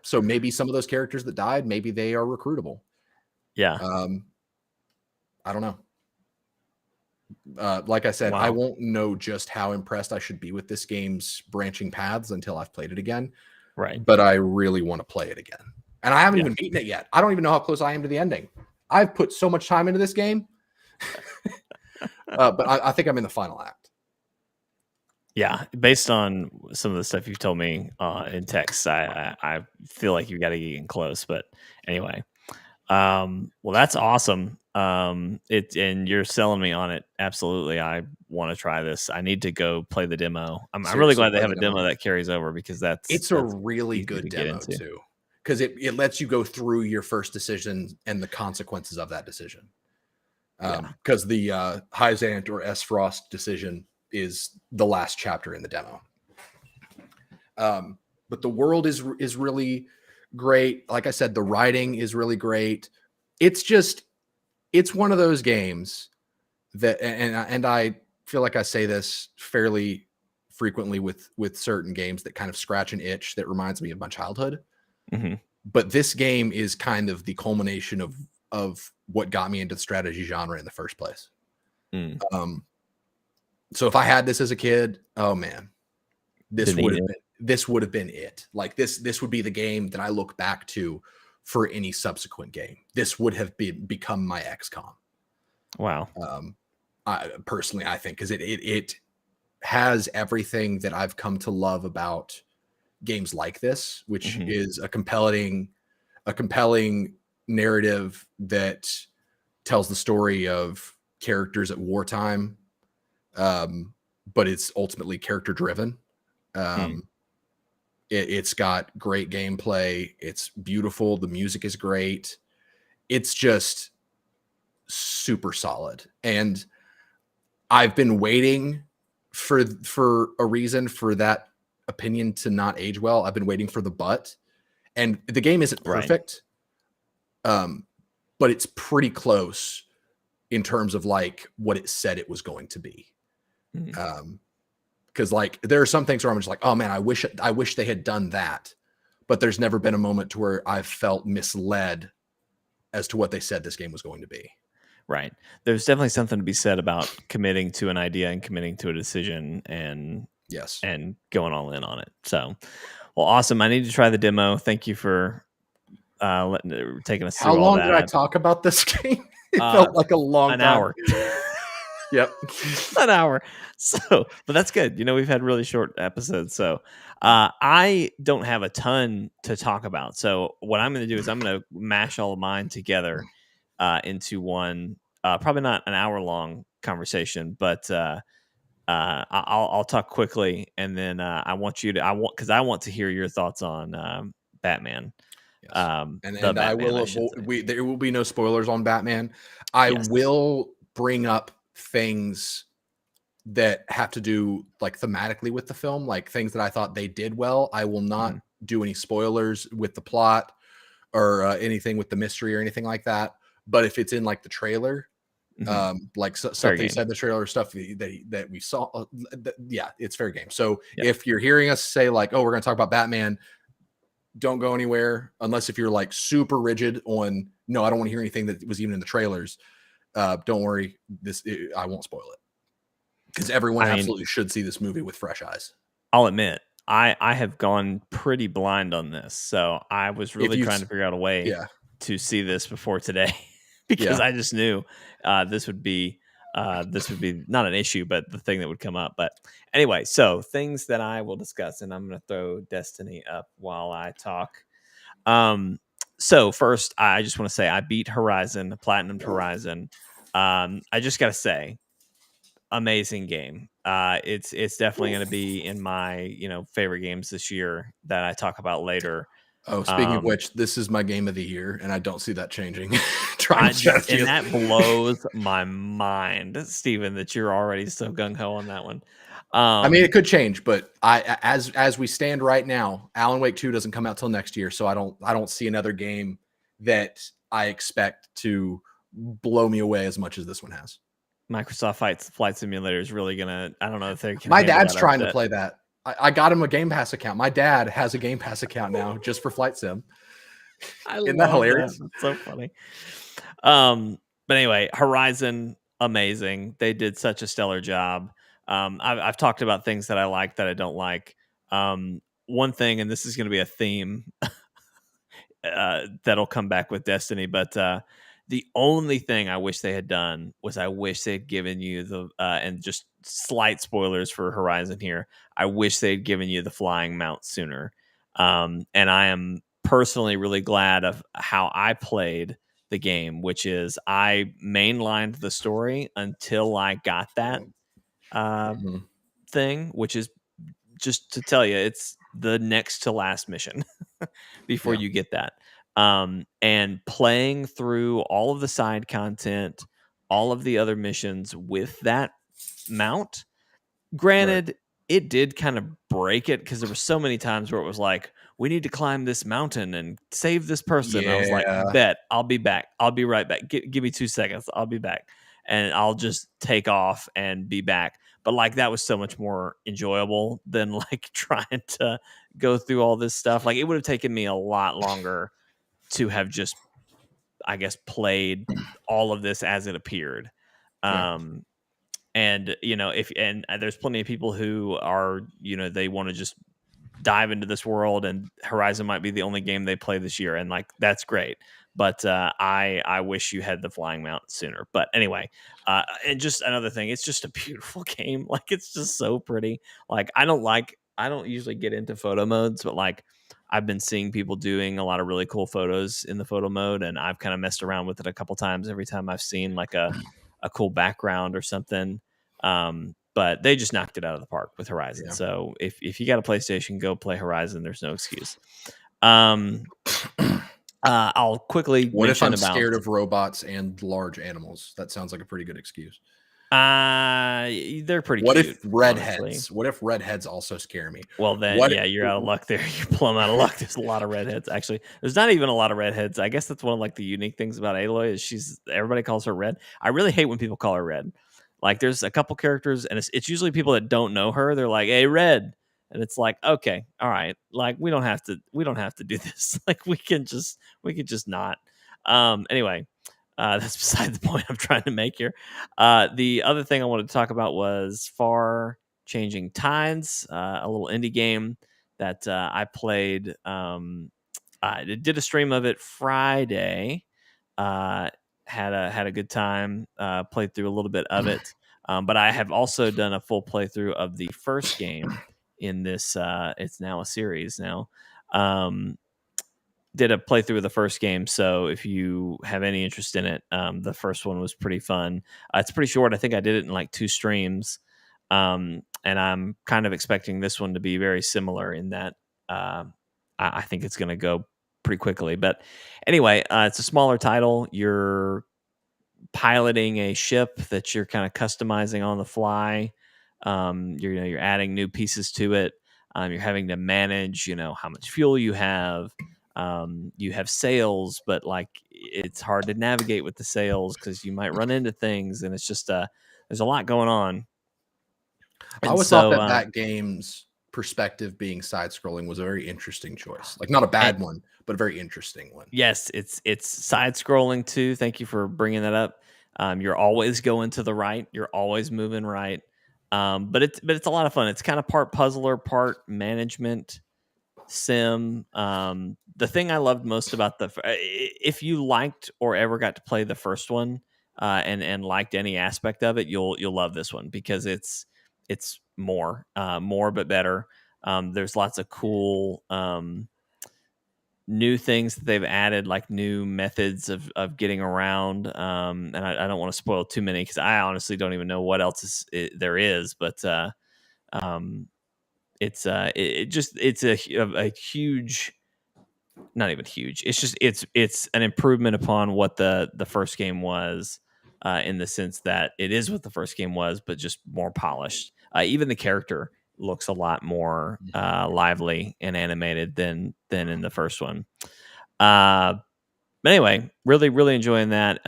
So maybe some of those characters that died, maybe they are recruitable. Yeah. I don't know. Like I said, I Wow. won't know just how impressed I should be with this game's branching paths until I've played it again. Right. But I really want to play it again. And I haven't Yeah. even beaten it yet. I don't even know how close I am to the ending. I've put so much time into this game. But I think I'm in the final act. Yeah, based on some of the stuff you've told me in text, I feel like you got to get in close. But anyway, well, that's awesome. And you're selling me on it. Absolutely, I want to try this. I need to go play the demo. I'm really Seriously, glad they play have the a demo. demo that carries over because It's a really easy to good get demo into. too, because it lets you go through your first decision and the consequences of that decision. Because the Hyzant or S Frost decision is the last chapter in the demo. But the world is really great. Like I said, the writing is really great. It's one of those games that, and I feel like I say this fairly frequently with certain games that kind of scratch an itch that reminds me of my childhood. Mm-hmm. But this game is kind of the culmination of what got me into the strategy genre in the first place. Mm. So if I had this as a kid, oh man, this would have been it. Like this would be the game that I look back to for any subsequent game. This would have become my XCOM. Wow. I personally, I think, because it has everything that I've come to love about games like this, which Mm-hmm. is a compelling narrative that tells the story of characters at wartime, but it's ultimately character driven. It's got great gameplay. It's beautiful. The music is great. It's just super solid. And I've been waiting for a reason for that opinion to not age well. I've been waiting for the but. And the game isn't perfect. Right. But it's pretty close in terms of like what it said it was going to be. Mm-hmm. Because like there are some things where I'm just like, oh man, I wish they had done that. But there's never been a moment to where I've felt misled as to what they said this game was going to be. Right. There's definitely something to be said about committing to an idea and committing to a decision and yes, and going all in on it. So, well, awesome. I need to try the demo. Thank you for taking us through all that. How long did I talk about this game? It felt like a long an time. Hour. Yep. An hour. So, but that's good. You know, we've had really short episodes. So I don't have a ton to talk about. So what I'm going to do is I'm going to mash all of mine together into one, probably not an hour long conversation, but I'll talk quickly. And then I want to hear your thoughts on Batman. Yes. And Batman, I will avoid, there will be no spoilers on Batman. I will bring up things that have to do like thematically with the film, like things that I thought they did well. I will not do any spoilers with the plot or anything with the mystery or anything like that. But if it's in like the trailer, like stuff they said in the trailer, stuff that we saw, yeah, it's fair game. So if you're hearing us say like, oh, we're going to talk about Batman, don't go anywhere unless if you're like super rigid on, no, I don't want to hear anything that was even in the trailers. Don't worry, I won't spoil it because everyone absolutely should see this movie with fresh eyes. I'll admit, I have gone pretty blind on this, so I was really trying to figure out a way to see this before today because I just knew this would be not an issue, but the thing that would come up. But anyway, so things that I will discuss, and I'm going to throw Destiny up while I talk. So first, I just want to say I beat Horizon, Platinumed Horizon. I just got to say, amazing game. It's definitely going to be in my favorite games this year that I talk about later. Oh, speaking of which, this is my game of the year, and I don't see that changing. And that blows my mind, Steven, that you're already so gung ho on that one. I mean, it could change, but as we stand right now, Alan Wake 2 doesn't come out till next year, so I don't see another game that I expect to blow me away as much as this one has. Microsoft Flight Simulator is really gonna. I don't know if they can. My handle dad's that trying to upset. play that. I got him a Game Pass account. My dad has a Game Pass account now just for Flight Sim. I Isn't that love hilarious? that. That's so funny. But anyway, Horizon, amazing. They did such a stellar job. I've talked about things that I like that I don't like. One thing, and this is going to be a theme that'll come back with Destiny, but the only thing I wish they had done was I wish they'd given you the and just slight spoilers for Horizon here. I wish they'd given you the flying mount sooner. And I am personally really glad of how I played the game, which is I mainlined the story until I got that thing, which is just to tell you, it's the next to last mission before you get that. And playing through all of the side content, all of the other missions with that mount, granted, it did kind of break it because there were so many times where it was like, we need to climb this mountain and save this person. And I was like, bet, I'll be back. I'll be right back. Give me 2 seconds. I'll be back. And I'll just take off and be back. But like that was so much more enjoyable than like trying to go through all this stuff. Like it would have taken me a lot longer to have just, I guess, played all of this as it appeared. And there's plenty of people who are, they want to just dive into this world, and Horizon might be the only game they play this year, and like that's great. But I wish you had the flying mount sooner. But anyway, and just another thing, it's just a beautiful game. Like it's just so pretty. Like I don't usually get into photo modes, but like I've been seeing people doing a lot of really cool photos in the photo mode, and I've kind of messed around with it a couple times every time I've seen like a cool background or something. But they just knocked it out of the park with Horizon. Yeah. So if you got a PlayStation, go play Horizon. There's no excuse. I'll quickly what if I'm scared of robots and large animals? That sounds like a pretty good excuse. They're pretty what cute. If redheads? Honestly. What if redheads also scare me? Well, then, you're out of luck there. You're plumb out of luck. There's a lot of redheads. Actually, there's not even a lot of redheads. I guess that's one of like the unique things about Aloy is everybody calls her Red. I really hate when people call her Red. Like there's a couple characters, and it's usually people that don't know her. They're like, "Hey, Red," and it's like, "Okay, all right." Like we don't have to do this. Like we can just not. Anyway. That's beside the point I'm trying to make here. The other thing I wanted to talk about was Far Changing Tides, a little indie game that I played. I did a stream of it Friday. Had a good time. Played through a little bit of it, but I have also done a full playthrough of the first game in this. It's now a series now. Did a playthrough of the first game, so if you have any interest in it, the first one was pretty fun. It's pretty short. I think I did it in like 2 streams, and I'm kind of expecting this one to be very similar in that I think it's going to go pretty quickly. But anyway, it's a smaller title. You're piloting a ship that you're kind of customizing on the fly. You're adding new pieces to it. You're having to manage, how much fuel you have. You have sails, but like it's hard to navigate with the sails because you might run into things, and it's just there's a lot going on. And I always thought that game's perspective being side scrolling was a very interesting choice. Like not a bad one, but a very interesting one. Yes, it's side scrolling too. Thank you for bringing that up. You're always going to the right. You're always moving right. But it's a lot of fun. It's kind of part puzzler, part management sim. The thing I loved most about if you liked or ever got to play the first one and liked any aspect of it, you'll love this one because it's more but better. There's lots of cool new things that they've added, like new methods of getting around. And I don't want to spoil too many because I honestly don't even know what else there is, but it's a huge, not even huge. It's just it's an improvement upon what the first game was, in the sense that it is what the first game was, but just more polished. Even the character looks a lot more lively and animated than in the first one. But anyway, really enjoying that.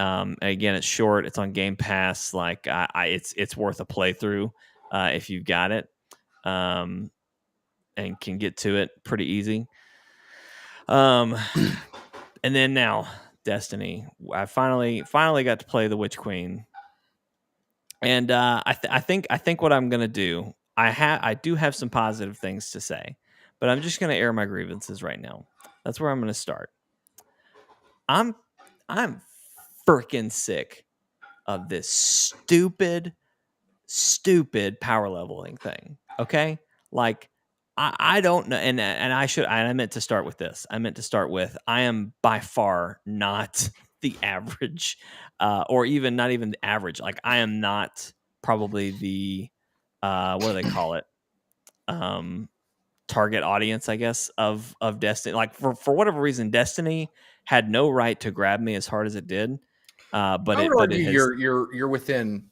Again, it's short. It's on Game Pass. Like, it's worth a playthrough if you've got it, and can get to it pretty easy. And then now Destiny. I finally got to play the Witch Queen, and I think what I'm gonna do. I do have some positive things to say, but I'm just gonna air my grievances right now. That's where I'm gonna start. I'm freaking sick of this stupid power leveling thing. Okay, like I don't know, and I meant to start with this. I meant to start with I am by far not the average, or even not even the average. Like I am not probably the what do they call it? Target audience, I guess, of Destiny. Like for whatever reason, Destiny had no right to grab me as hard as it did. But I would it argue has. you're within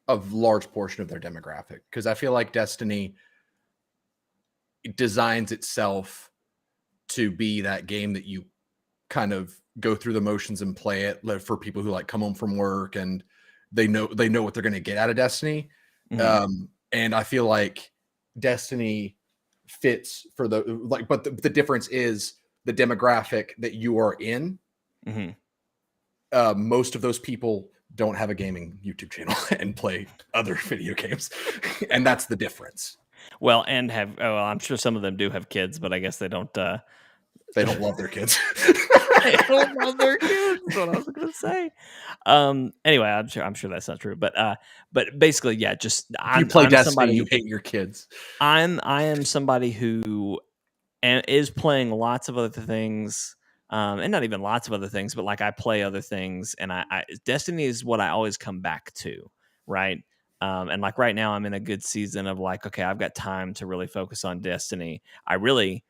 a large portion of their demographic, because I feel like Destiny designs itself to be that game that you kind of go through the motions and play it for people who like come home from work and they know what they're going to get out of Destiny. And I feel like Destiny fits for the like, but the difference is the demographic that you are in. Most of those people don't have a gaming YouTube channel and play other video games, and that's the difference. Well, and I'm sure some of them do have kids, but I guess they don't. They don't love their kids. They don't love their kids. That's what I was going to say. Anyway, I'm sure that's not true, but basically, yeah. Just you play I'm Destiny, somebody, you hate your kids. I am somebody who is playing lots of other things, and not even lots of other things, but like I play other things, and Destiny is what I always come back to, right? And like right now, I'm in a good season of like, okay, I've got time to really focus on Destiny. I really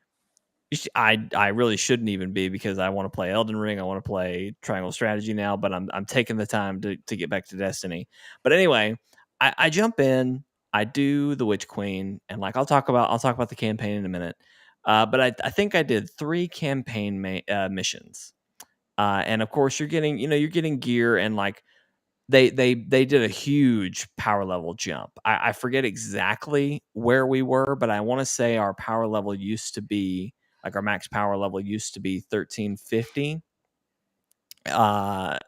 shouldn't even be, because I want to play Elden Ring. I want to play Triangle Strategy now, but I'm taking the time to get back to Destiny. But anyway, I jump in, I do the Witch Queen, and like I'll talk about the campaign in a minute. But I think I did 3 campaign missions, and of course you're getting gear, and like they did a huge power level jump. I forget exactly where we were, but I want to say our power level used to be like our max power level used to be 1350.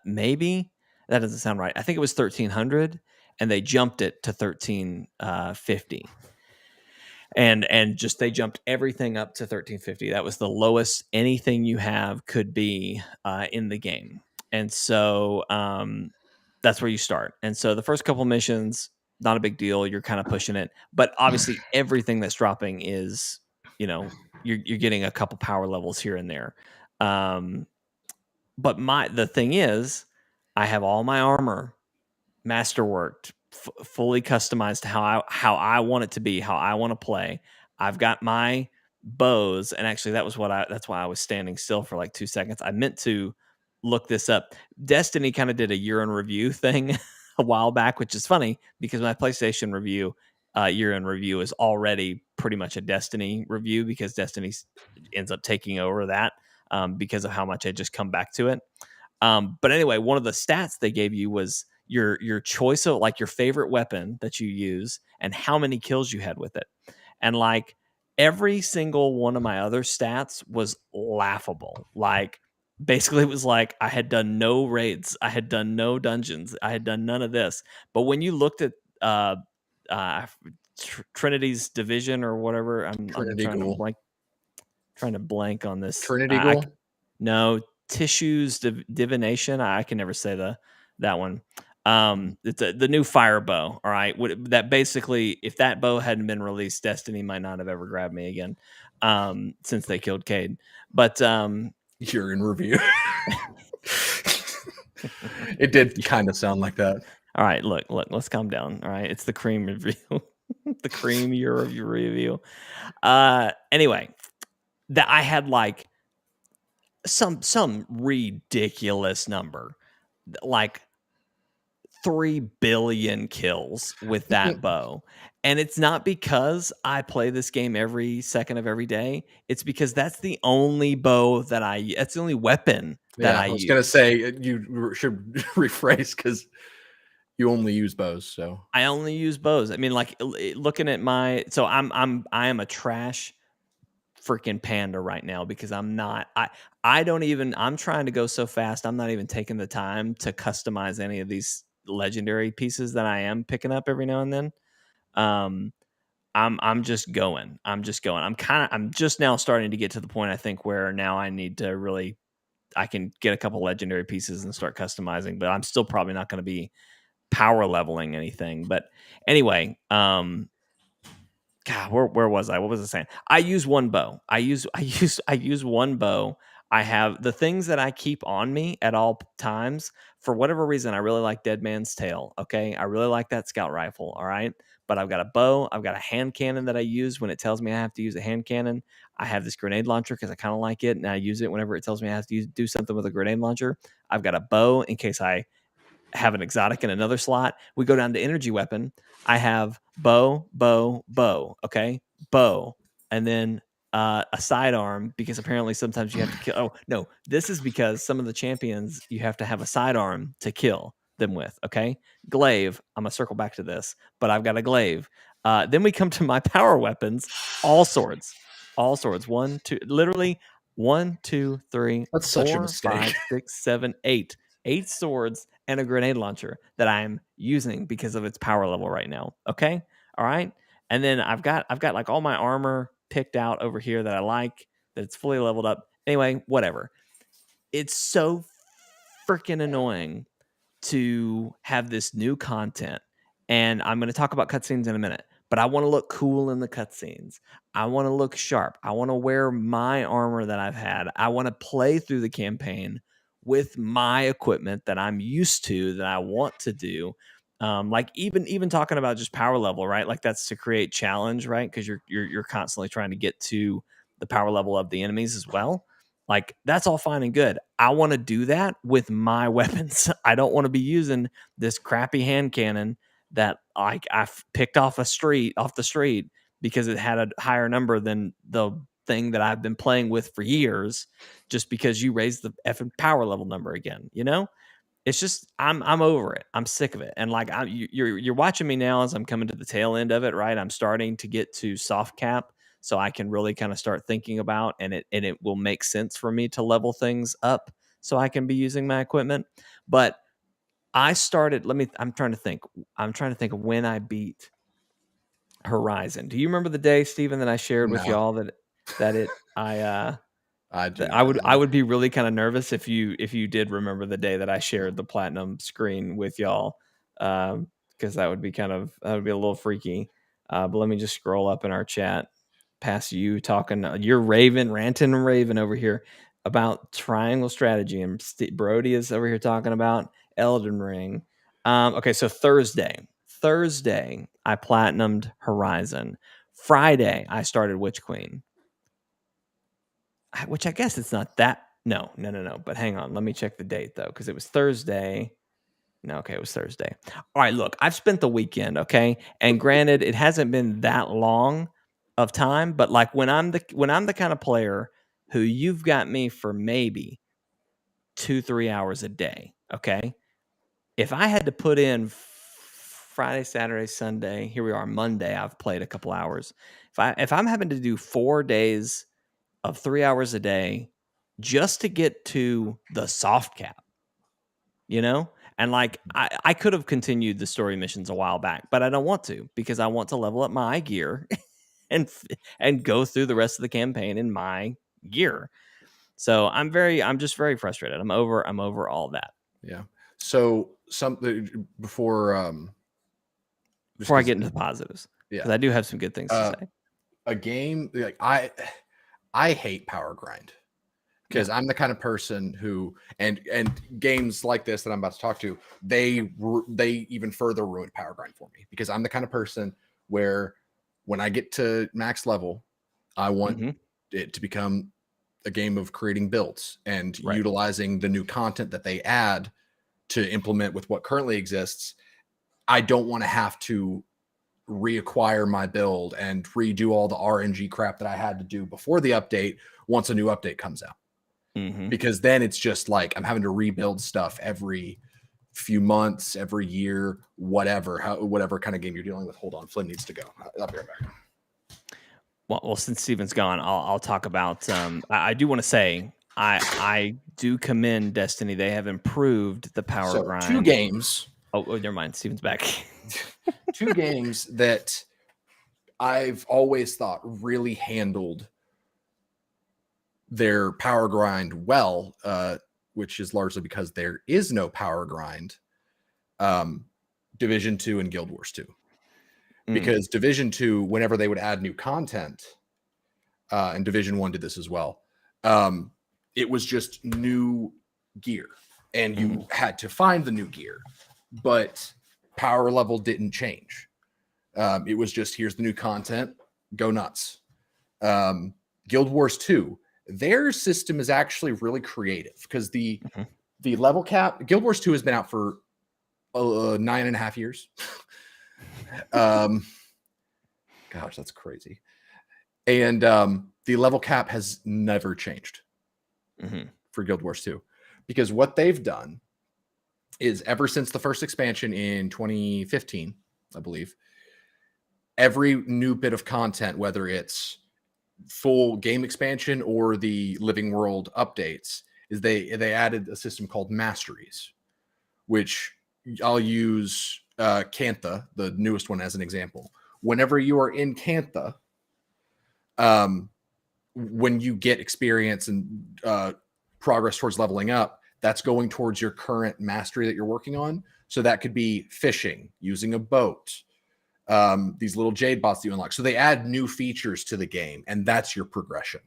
Maybe that doesn't sound right. I think it was 1300, and they jumped it to 1350. And just they jumped everything up to 1350. That was the lowest anything you have could be in the game. And so that's where you start. And so the first couple missions, not a big deal. You're kind of pushing it, but obviously everything that's dropping is, you're getting a couple power levels here and there. But the thing is, I have all my armor masterworked, fully customized to how I want it to be, how I want to play. I've got my bows, and actually that's why I was standing still for like 2 seconds. I meant to look this up. Destiny kind of did a year in review thing a while back, which is funny because my PlayStation review year in review is already pretty much a Destiny review, because Destiny ends up taking over that because of how much I just come back to it. But anyway, one of the stats they gave you was your choice of like your favorite weapon that you use and how many kills you had with it. And like every single one of my other stats was laughable. Like basically it was like I had done no raids, I had done no dungeons, I had done none of this. But when you looked at uh Trinity's division or whatever, I'm trying to blank on this. Trinity Ghoul? No, Tissue's divination. I can never say that one. It's the new fire bow. All right, that basically, if that bow hadn't been released, Destiny might not have ever grabbed me again. Since they killed Cade. But you're in review. It did kind of sound like that. All right, look, let's calm down. All right, it's the cream review. The cream year of your review. Anyway, that I had like some ridiculous number, like 3 billion kills with that bow. And it's not because I play this game every second of every day. It's because that's the only bow that that's the only weapon that Yeah, I I was gonna use. say you should rephrase because you only use bows. So I only use bows. I mean, like looking at so I am a trash freaking panda right now because I don't even I'm trying to go so fast. I'm not even taking the time to customize any of these legendary pieces that I am picking up every now and then. Um I'm just going. I'm just going. I'm just now starting to get to the point I think where now I need to really I can get a couple legendary pieces and start customizing, but I'm still probably not going to be power leveling anything. But anyway, God, where was I? What was I saying? I use one bow. I use one bow. I have the things that I keep on me at all times. For whatever reason, I really like Dead Man's Tale. Okay. I really like that scout rifle. All right. But I've got a bow. I've got a hand cannon that I use when it tells me I have to use a hand cannon. I have this grenade launcher because I kind of like it. And I use it whenever it tells me I have to do something with a grenade launcher. I've got a bow in case I have an exotic in another slot. We go down to energy weapon. I have bow. Okay, bow, and then a sidearm because apparently sometimes you have to kill. Oh no, this is because some of the champions you have to have a sidearm to kill them with. Okay, glaive. I'm gonna circle back to this, but I've got a glaive. Then we come to my power weapons. All swords. All swords. One, two, literally 1, 2, 3, that's such a 4, mistake. 5, 6, 7, 8. 8 swords and a grenade launcher that I'm using because of its power level right now. Okay. All right. And then I've got like all my armor picked out over here that I like, that it's fully leveled up. Anyway, whatever. It's so freaking annoying to have this new content. And I'm going to talk about cutscenes in a minute, but I want to look cool in the cutscenes. I want to look sharp. I want to wear my armor that I've had. I want to play through the campaign with my equipment that I'm used to, that I want to do. Like even talking about just power level, right? Like that's to create challenge, right? Because you're constantly trying to get to the power level of the enemies as well. Like that's all fine and good. I want to do that with my weapons. I don't want to be using this crappy hand cannon that like I picked off the street because it had a higher number than the thing that I've been playing with for years, just because you raised the effing power level number again. You know, it's just I'm over it. I'm sick of it. And like you're watching me now as I'm coming to the tail end of it, right? I'm starting to get to soft cap, so I can really kind of start thinking about, and it will make sense for me to level things up so I can be using my equipment. But I started. I'm trying to think. I'm trying to think of when I beat Horizon. Do you remember the day, Steven, that I shared with No, y'all that it I I do I not would know. be really kind of nervous if you did remember the day that I shared the platinum screen with y'all, because that would be that would be a little freaky. But let me just scroll up in our chat past you talking. You're ranting and raving over here about triangle strategy, and Brody is over here talking about Elden Ring. Okay, so Thursday I platinumed Horizon. Friday I started Witch Queen, which I guess it's not that. No. But hang on, let me check the date though, because it was Thursday. No, okay, it was Thursday. All right, look, I've spent the weekend, okay, and granted, it hasn't been that long of time, but like when I'm the kind of player who you've got me for maybe 2-3 hours a day, okay. If I had to put in Friday, Saturday, Sunday, here we are, Monday, I've played a couple hours. If I'm having to do 4 days of 3 hours a day just to get to the soft cap, you know? And like I could have continued the story missions a while back, but I don't want to because I want to level up my gear and and go through the rest of the campaign in my gear. So I'm just very frustrated. I'm over all that. Yeah. So something just Before I because get into the positives, yeah, because I do have some good things to say. a game like I hate power grind Yeah. because I'm the kind of person who and games like this that I'm about to talk to, they even further ruin power grind for me because I'm the kind of person where when I get to max level, I want Hmm. it to become a game of creating builds and Right. utilizing the new content that they add to implement with what currently exists, I don't want to have to reacquire my build and redo all the RNG crap that I had to do before the update once a new update comes out. Because then it's just like I'm having to rebuild stuff every few months, every year, whatever kind of game you're dealing with. Hold on, Flynn needs to go. I'll be right back. Well, since Steven's gone, I'll talk about. I do want to say I do commend Destiny. They have improved the power grind. 2 games. Oh, never mind. Steven's back. 2 games that I've always thought really handled their power grind well, which is largely because there is no power grind. Division 2 and Guild Wars 2. Because Division 2, whenever they would add new content, and Division 1 did this as well, it was just new gear, and you had to find the new gear, but power level didn't change. It was just, here's the new content, go nuts. Guild Wars 2, their system is actually really creative because the level cap, Guild Wars 2 has been out for 9.5 years. Gosh, that's crazy. And the level cap has never changed for Guild Wars 2, because what they've done is, ever since the first expansion in 2015, I believe, every new bit of content, whether it's full game expansion or the living world updates, is they added a system called Masteries, which I'll use Cantha, the newest one, as an example. Whenever you are in Cantha, when you get experience and progress towards leveling up, that's going towards your current mastery that you're working on. So that could be fishing, using a boat, these little jade bots that you unlock. So they add new features to the game, and that's your progression.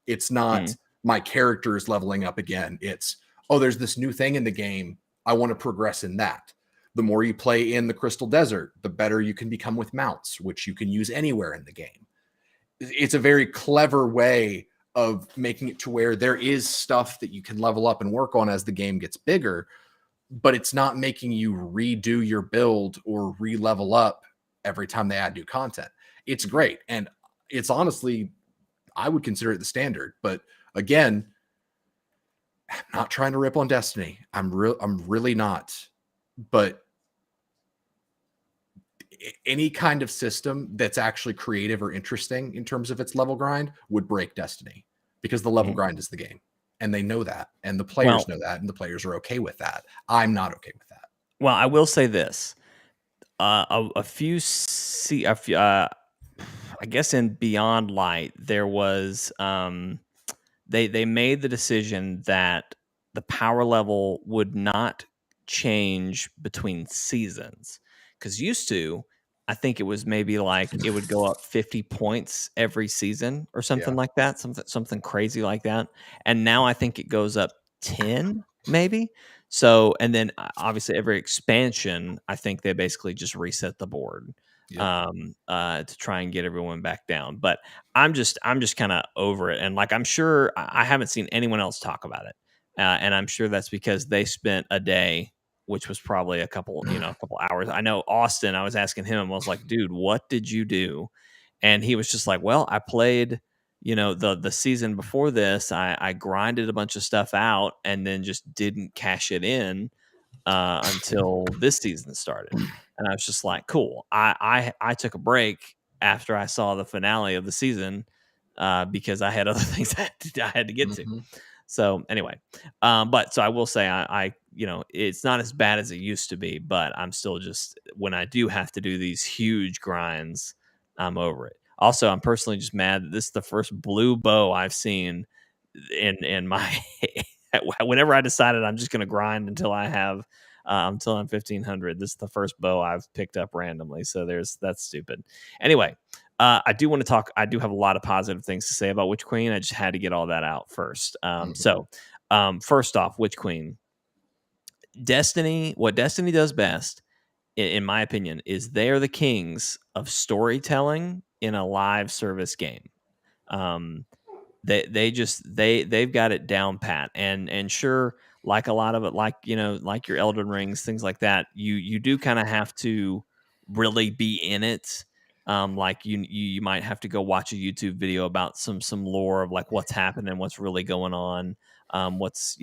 It's not my character is leveling up again. It's, oh, there's this new thing in the game, I want to progress in that. The more you play in the Crystal Desert, the better you can become with mounts, which you can use anywhere in the game. It's a very clever way of making it to where there is stuff that you can level up and work on as the game gets bigger, but it's not making you redo your build or re-level up every time they add new content. It's great. And it's honestly, I would consider it the standard. But again, I'm not trying to rip on Destiny. I'm really not. But any kind of system that's actually creative or interesting in terms of its level grind would break Destiny, because the level grind is the game, and they know that, and the players know that, and the players are okay with that. I'm not okay with that. Well, I will say this: I guess in Beyond Light, there was they made the decision that the power level would not change between seasons, because used to, I think it was maybe like it would go up 50 points every season or something like that, something crazy like that. And now I think it goes up 10 maybe. So, and then obviously every expansion, I think they basically just reset the board to try and get everyone back down. But I'm just kind of over it. And like, I'm sure I haven't seen anyone else talk about it. And I'm sure that's because they spent a day, which was probably a couple hours. I know Austin, I was asking him, I was like, dude, what did you do? And he was just like, well, I played, the season before this, I grinded a bunch of stuff out and then just didn't cash it in until this season started. And I was just like, cool. I took a break after I saw the finale of the season because I had other things I had to get to. So anyway, but so I will say I it's not as bad as it used to be, but I'm still just, when I do have to do these huge grinds, I'm over it. Also, I'm personally just mad that this is the first blue bow I've seen in my whenever I decided I'm just going to grind until I have until I'm 1500. This is the first bow I've picked up randomly. So that's stupid. Anyway, I do want to talk. I do have a lot of positive things to say about Witch Queen. I just had to get all that out first. So first off, Witch Queen, Destiny. What Destiny does best, in my opinion, is they are the kings of storytelling in a live service game. They've got it down pat, and sure, like a lot of it, like like your Elden Rings, things like that. You do kind of have to really be in it. Like you might have to go watch a YouTube video about some lore of like what's happening, what's really going on. What's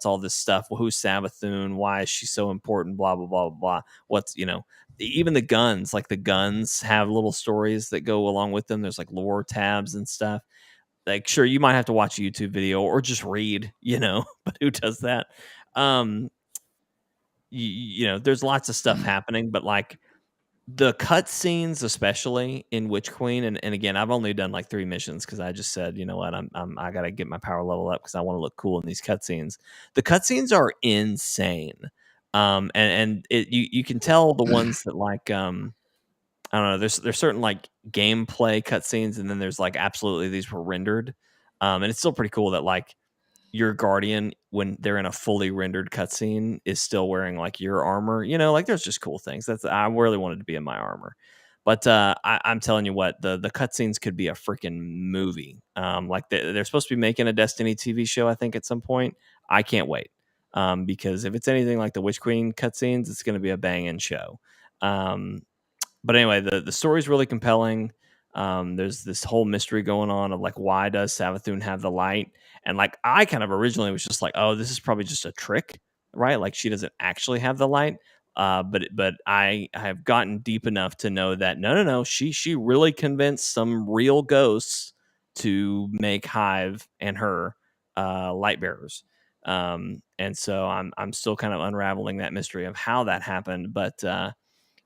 all this stuff? Well, who's Savathun? Why is she so important? Blah blah blah blah. What's even the guns, like the guns have little stories that go along with them. There's like lore tabs and stuff. Like, sure, you might have to watch a YouTube video or just read, but who does that? Um, there's lots of stuff happening, but like the cutscenes, especially in Witch Queen, and again, I've only done like 3 missions because I just said, you know what, I gotta get my power level up because I want to look cool in these cutscenes. The cutscenes are insane, and you can tell the ones that like I don't know. There's certain like gameplay cutscenes, and then there's like absolutely these were rendered, and it's still pretty cool that like your guardian, when they're in a fully rendered cutscene, is still wearing like your armor. Like there's just cool things. I really wanted to be in my armor, but I'm telling you what, the cutscenes could be a freaking movie. Like they're supposed to be making a Destiny TV show, I think, at some point. I can't wait, because if it's anything like the Witch Queen cutscenes, it's going to be a banging show. But anyway, the story is really compelling. There's this whole mystery going on of like, why does Savathun have the light? And like, I kind of originally was just like, oh, this is probably just a trick, right? Like she doesn't actually have the light. But I have gotten deep enough to know that no, she really convinced some real ghosts to make Hive and her light bearers. And so I'm still kind of unraveling that mystery of how that happened. But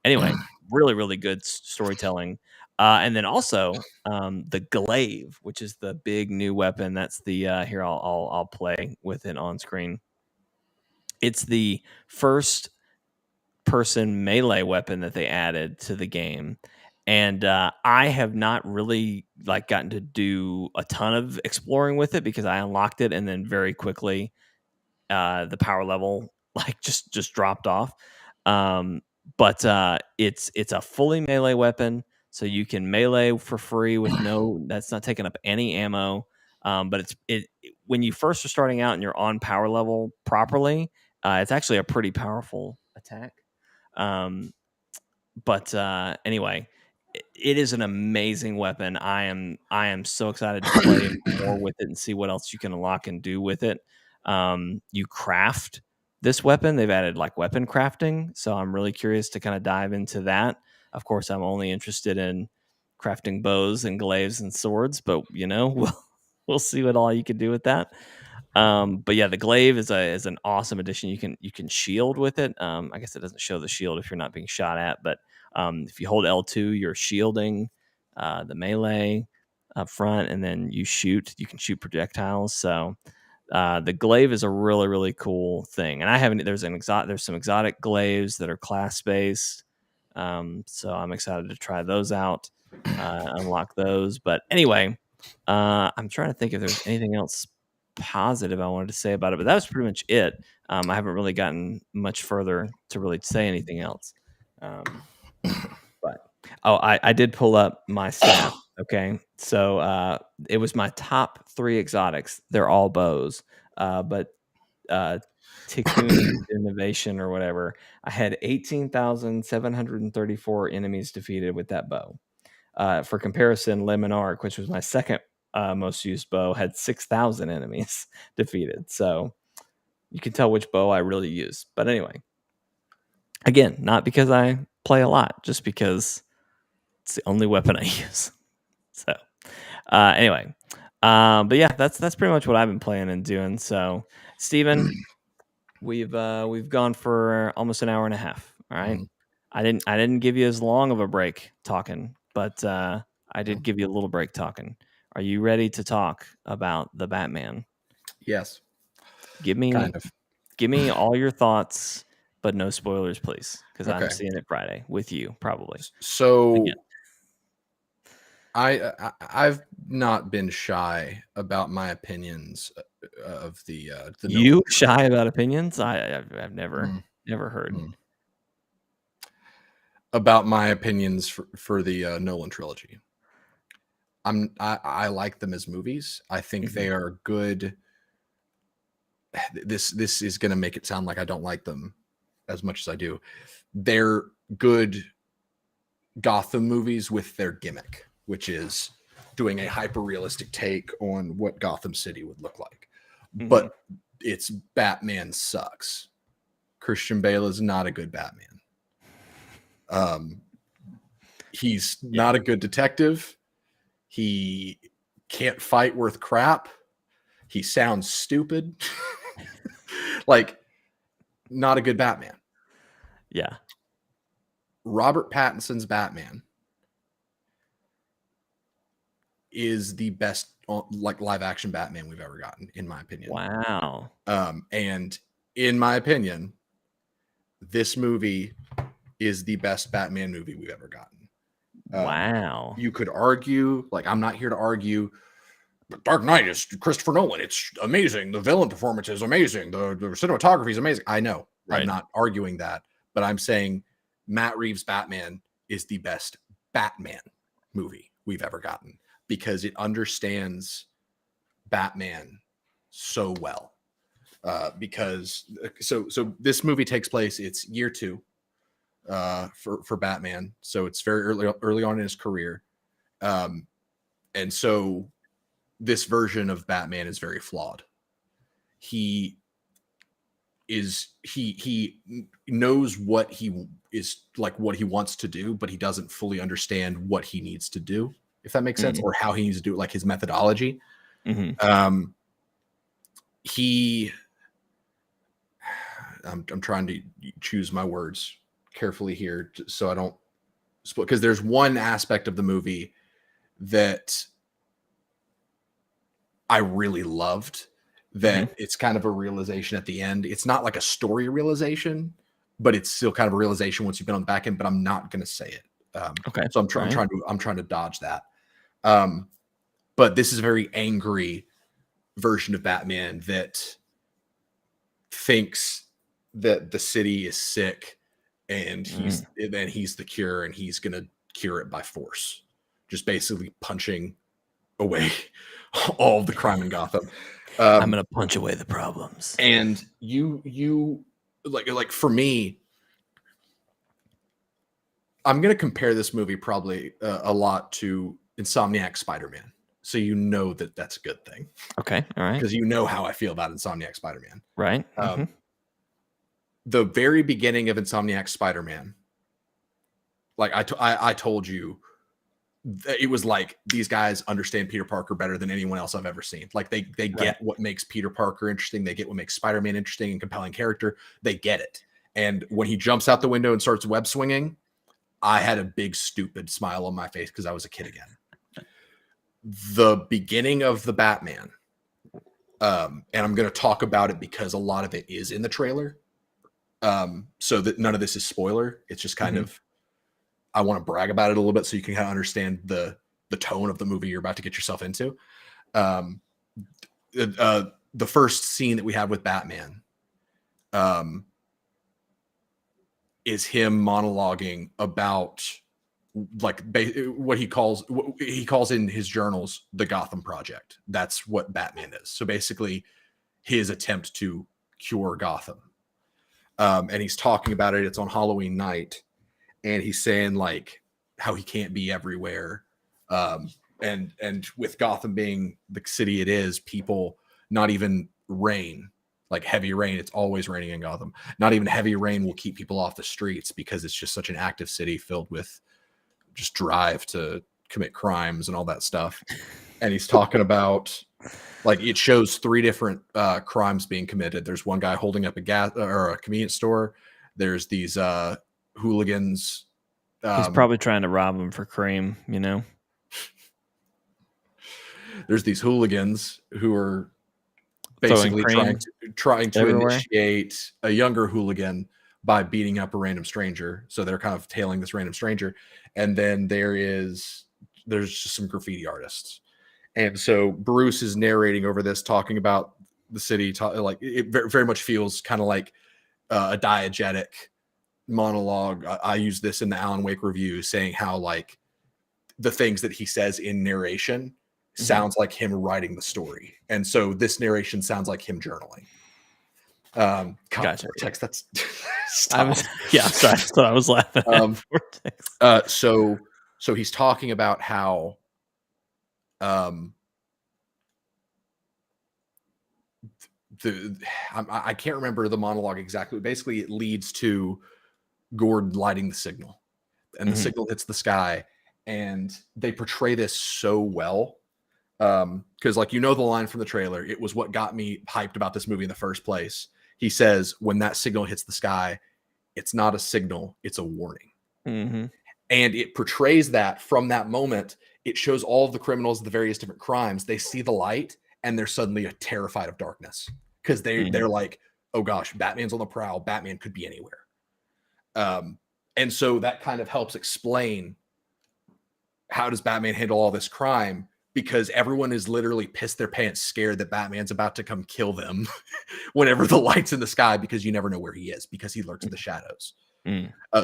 anyway, really, really good storytelling. And then also the Glaive, which is the big new weapon. That's the here I'll play with it on screen. It's the first person melee weapon that they added to the game, and I have not really like gotten to do a ton of exploring with it because I unlocked it and then very quickly the power level like just dropped off. But it's a fully melee weapon, so you can melee for free with that's not taking up any ammo. But when you first are starting out and you're on power level properly, it's actually a pretty powerful attack. Um, but anyway, it is an amazing weapon. I am so excited to play more with it and see what else you can unlock and do with it. You craft this weapon. They've added like weapon crafting, so I'm really curious to kind of dive into that. Of course, I'm only interested in crafting bows and glaives and swords, but we'll see what all you can do with that. But yeah, the glaive is an awesome addition. You can shield with it. I guess it doesn't show the shield if you're not being shot at, but if you hold L2, you're shielding the melee up front, and then you can shoot projectiles. So the glaive is a really, really cool thing. And I haven't, there's some exotic glaives that are class based. So I'm excited to try those out, unlock those. But anyway, I'm trying to think if there's anything else positive I wanted to say about it, but that was pretty much it. I haven't really gotten much further to really say anything else. But I did pull up my stats. Okay, so it was my top 3 exotics. They're all bows, but Tikkun Innovation or whatever, I had 18,734 enemies defeated with that bow. For comparison, Lemon Arc, which was my second most used bow, had 6,000 enemies defeated. So you can tell which bow I really use. But anyway, again, not because I play a lot, just because it's the only weapon I use. So anyway, but yeah, that's pretty much what I've been playing and doing. So Steven, we've gone for almost an hour and a half. All right. I didn't give you as long of a break talking, but I did give you a little break talking. Are you ready to talk about the Batman? Yes. Give me all your thoughts, but no spoilers, please, because I'm seeing it Friday with you, probably. So again. I've not been shy about my opinions of the you shy about opinions? I've never heard about my opinions for the Nolan trilogy. I like them as movies. I think they are good this is going to make it sound like I don't like them as much as I do. They're good Gotham movies with their gimmick, which is doing a hyper realistic take on what Gotham City would look like. But it's Batman sucks. Christian Bale is not a good Batman. He's not a good detective. He can't fight worth crap. He sounds stupid. Like, not a good Batman. Yeah. Robert Pattinson's Batman is the best like live action Batman we've ever gotten, in my opinion. Wow. And in my opinion, this movie is the best Batman movie we've ever gotten. Wow. You could argue, like, I'm not here to argue, but Dark Knight is Christopher Nolan. It's amazing. The villain performance is amazing. The cinematography is amazing. I know. Right. I'm not arguing that, but I'm saying Matt Reeves' Batman is the best Batman movie we've ever gotten because it understands Batman so well. Because so this movie takes place, it's year 2 for Batman. So it's very early on in his career. And so this version of Batman is very flawed. He knows what he is like, what he wants to do, but he doesn't fully understand what he needs to do, if that makes sense, or how he needs to do it, like his methodology. I'm trying to choose my words carefully here so I don't spoil, because there's one aspect of the movie that I really loved that it's kind of a realization at the end. It's not like a story realization, but it's still kind of a realization once you've been on the back end, but I'm not going to say it. Okay. So I'm trying to dodge that. But this is a very angry version of Batman that thinks that the city is sick and he's the cure and he's going to cure it by force. Just basically punching away all of the crime in Gotham. I'm going to punch away the problems. And you like for me, I'm going to compare this movie probably a lot to Insomniac Spider-Man. So you know that that's a good thing. Okay. All right. Because you know how I feel about Insomniac Spider-Man. Right. The very beginning of Insomniac Spider-Man, like I told you, it was like these guys understand Peter Parker better than anyone else I've ever seen. Like they get what makes Peter Parker interesting. They get what makes Spider-Man interesting and compelling character. They get it. And when he jumps out the window and starts web swinging, I had a big stupid smile on my face because I was a kid again. The beginning of the Batman, and I'm going to talk about it because a lot of it is in the trailer. So that none of this is spoiler. It's just kind of, I want to brag about it a little bit so you can kind of understand the tone of the movie you're about to get yourself into. The first scene that we have with Batman is him monologuing about like what he calls in his journals the Gotham Project. That's what Batman is. So basically his attempt to cure Gotham. And he's talking about it. It's on Halloween night. And he's saying like how he can't be everywhere. And with Gotham being the city it is, people, not even rain, like heavy rain, it's always raining in Gotham. Not even heavy rain will keep people off the streets because it's just such an active city filled with just drive to commit crimes and all that stuff. And he's talking about like it shows 3 different crimes being committed. There's one guy holding up a gas or a convenience store. There's these hooligans. He's probably trying to rob him for cream, you know. There's these hooligans who are basically trying to initiate a younger hooligan by beating up a random stranger. So they're kind of tailing this random stranger. And then there's just some graffiti artists. And so Bruce is narrating over this, talking about the city, like it very much feels kind of like a diegetic monologue. I use this in the Alan Wake review, saying how like the things that he says in narration sounds like him writing the story. And so this narration sounds like him journaling. God, Gotcha. Vortex, that's I was, stop. yeah, sorry. So I was laughing at Vortex. So he's talking about how I can't remember the monologue exactly. Basically, it leads to Gord lighting the signal, and the signal hits the sky, and they portray this so well. Because like, you know, the line from the trailer, it was what got me hyped about this movie in the first place. He says, when that signal hits the sky, it's not a signal, it's a warning. Mm-hmm. And it portrays that from that moment. It shows all of the criminals of the various different crimes. They see the light and they're suddenly terrified of darkness, because they're like, oh gosh, Batman's on the prowl. Batman could be anywhere. And so that kind of helps explain how does Batman handle all this crime, because everyone is literally pissed their pants scared that Batman's about to come kill them whenever the light's in the sky, because you never know where he is, because he lurks in the shadows.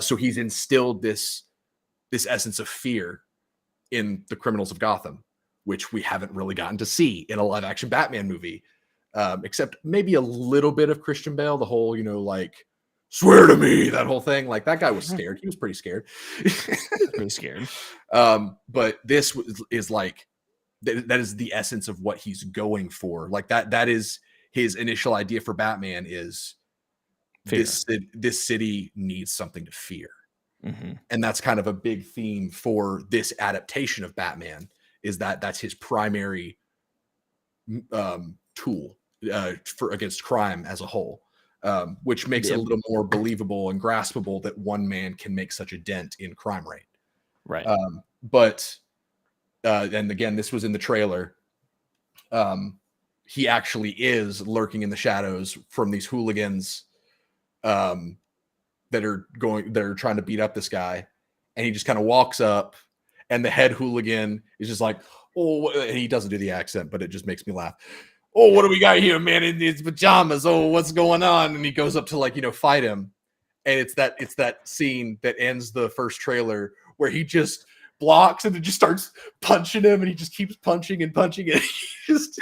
So he's instilled this essence of fear in the criminals of Gotham, which we haven't really gotten to see in a live action Batman movie, except maybe a little bit of Christian Bale, the whole, you know, like, swear to me, that whole thing. Like, that guy was scared. He was pretty scared. Pretty scared. But this is like, that is the essence of what he's going for. Like, that is his initial idea for Batman, is Fear. this city needs something to fear. Mm-hmm. And that's kind of a big theme for this adaptation of Batman, is that's his primary tool for against crime as a whole, which makes it a little more believable and graspable that one man can make such a dent in crime rate. Right. And again, this was in the trailer. He actually is lurking in the shadows from these hooligans that are trying to beat up this guy, and he just kind of walks up, and the head hooligan is just like, oh, and he doesn't do the accent, but it just makes me laugh. Oh, what do we got here, man, in these pajamas? Oh, what's going on? And he goes up to, like, you know, fight him. And it's that scene that ends the first trailer, where he just blocks and then just starts punching him, and he just keeps punching and punching, and he just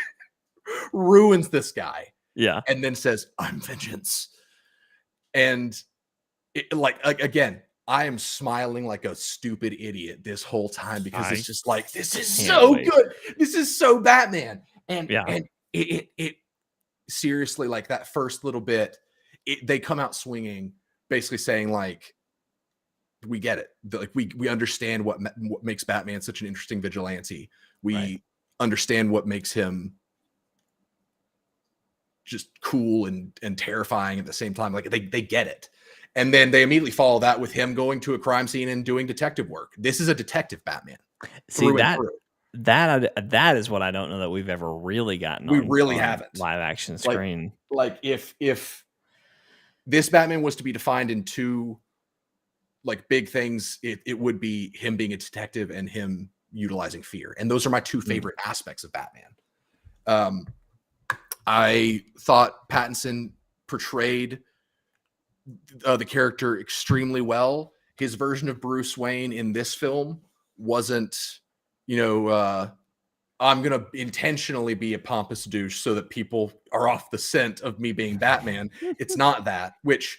ruins this guy. Yeah. And then says, I'm vengeance. And like, again, I am smiling like a stupid idiot this whole time, because it's just like, this is so good. This is so Batman. And it seriously, like, that first little bit, they come out swinging, basically saying, like, we get it. Like, we understand what makes Batman such an interesting vigilante. We understand what makes him just cool and terrifying at the same time. Like, they get it. And then they immediately follow that with him going to a crime scene and doing detective work. This is a detective Batman. See, that is what I don't know that we've ever really gotten. We really haven't. Live action screen. Like if this Batman was to be defined in two, like, big things, it would be him being a detective and him utilizing fear. And those are my two favorite aspects of Batman. I thought Pattinson portrayed the character extremely well. His version of Bruce Wayne in this film wasn't, you know, I'm going to intentionally be a pompous douche so that people are off the scent of me being Batman. It's not that, which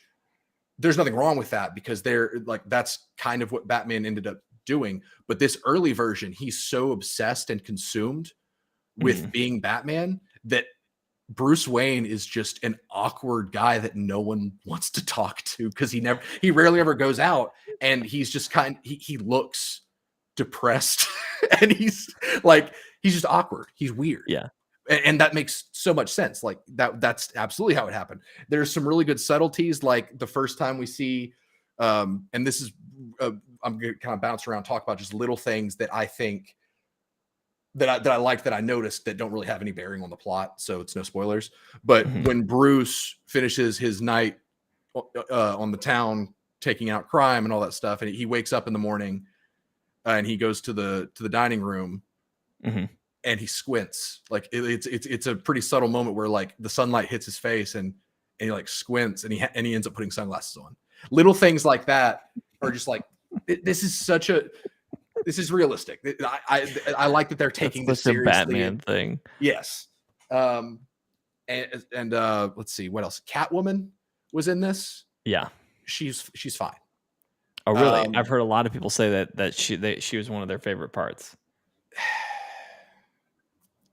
there's nothing wrong with that, because that's kind of what Batman ended up doing. But this early version, he's so obsessed and consumed with being Batman that Bruce Wayne is just an awkward guy that no one wants to talk to, because he rarely ever goes out, and he's just he looks depressed and he's just awkward. He's weird. Yeah. And that makes so much sense. Like, that's absolutely how it happened. There's some really good subtleties, like the first time we see, and this is, I'm going to kind of bounce around, talk about just little things that I think that I liked, that I noticed, that don't really have any bearing on the plot, so it's no spoilers. But when Bruce finishes his night on the town taking out crime and all that stuff, and he wakes up in the morning, and he goes to the dining room, and he squints. Like, it's a pretty subtle moment where, like, the sunlight hits his face, and he, like, squints, and he ends up putting sunglasses on. Little things like that are just like, this is realistic. I like that they're taking this seriously. Batman thing. Yes. And let's see what else. Catwoman was in this. Yeah. She's fine. Oh, really? I've heard a lot of people say that she was one of their favorite parts.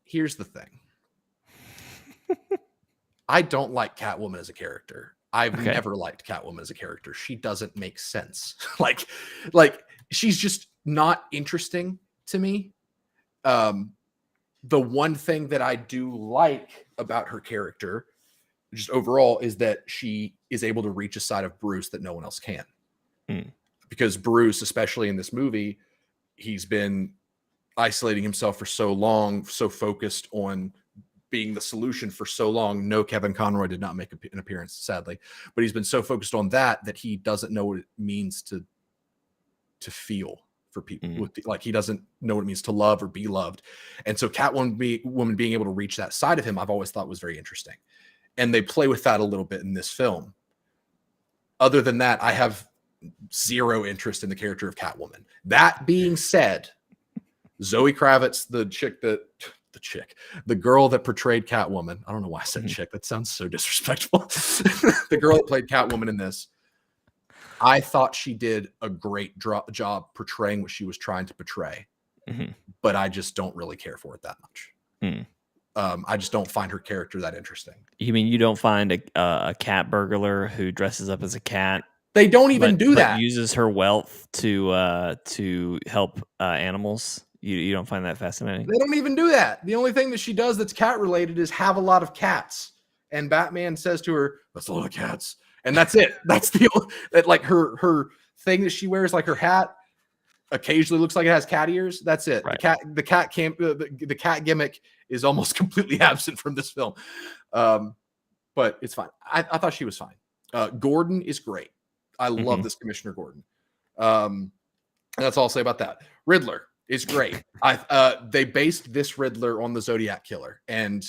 Here's the thing. I don't like Catwoman as a character. I've never liked Catwoman as a character. She doesn't make sense. like she's just not interesting to me. The one thing that I do like about her character, just overall, is that she is able to reach a side of Bruce that no one else can. Because Bruce, especially in this movie, he's been isolating himself for so long, so focused on being the solution for so long. No, Kevin Conroy did not make an appearance, sadly, but he's been so focused on that he doesn't know what it means to feel for people. Like, he doesn't know what it means to love or be loved. And so Catwoman being able to reach that side of him, I've always thought was very interesting. And they play with that a little bit in this film. Other than that, I have zero interest in the character of Catwoman. That being said, Zoe Kravitz, the girl that portrayed Catwoman. I don't know why I said chick. That sounds so disrespectful. The girl that played Catwoman in this, I thought she did a great job portraying what she was trying to portray. But I just don't really care for it that much. I just don't find her character that interesting. You mean you don't find a cat burglar who dresses up as a cat? They don't even do that. Uses her wealth to help animals. You don't find that fascinating? They don't even do that. The only thing that she does that's cat related is have a lot of cats. And Batman says to her, "That's a lot of cats." And that's it. That's the that, like, her thing that she wears, like her hat, occasionally looks like it has cat ears. That's it. Right. The cat gimmick is almost completely absent from this film. But it's fine. I thought she was fine. Gordon is great. I love this Commissioner Gordon. And that's all I'll say about that. Riddler is great. They based this Riddler on the Zodiac Killer, and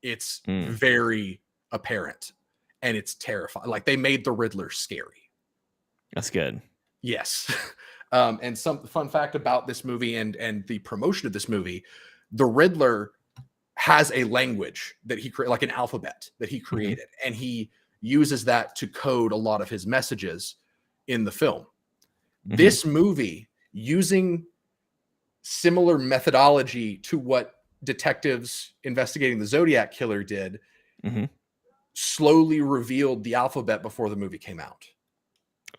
it's very apparent, and it's terrifying. Like, they made the Riddler scary. That's good. Yes. And some fun fact about this movie and the promotion of this movie, the Riddler has a language that he created, like an alphabet that he created, and he uses that to code a lot of his messages in the film. This movie, using similar methodology to what detectives investigating the Zodiac Killer did, slowly revealed the alphabet before the movie came out.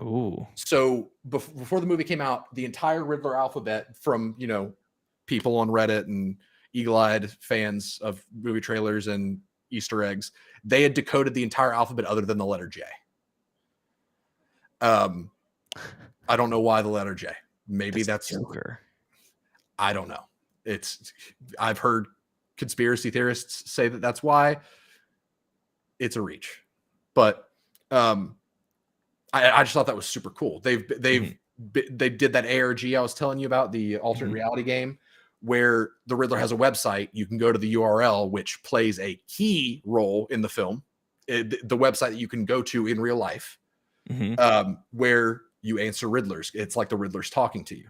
Ooh. So before the movie came out, the entire Riddler alphabet, from, people on Reddit and eagle-eyed fans of movie trailers and Easter eggs, they had decoded the entire alphabet other than the letter J. I don't know why the letter J. Maybe that's Joker. I don't know. I've heard conspiracy theorists say that that's why. It's a reach, but I just thought that was super cool. They did that ARG I was telling you about, the alternate reality game, where the Riddler has a website. You can go to the URL, which plays a key role in the film. The website that you can go to in real life, where you answer Riddlers. It's like the Riddler's talking to you.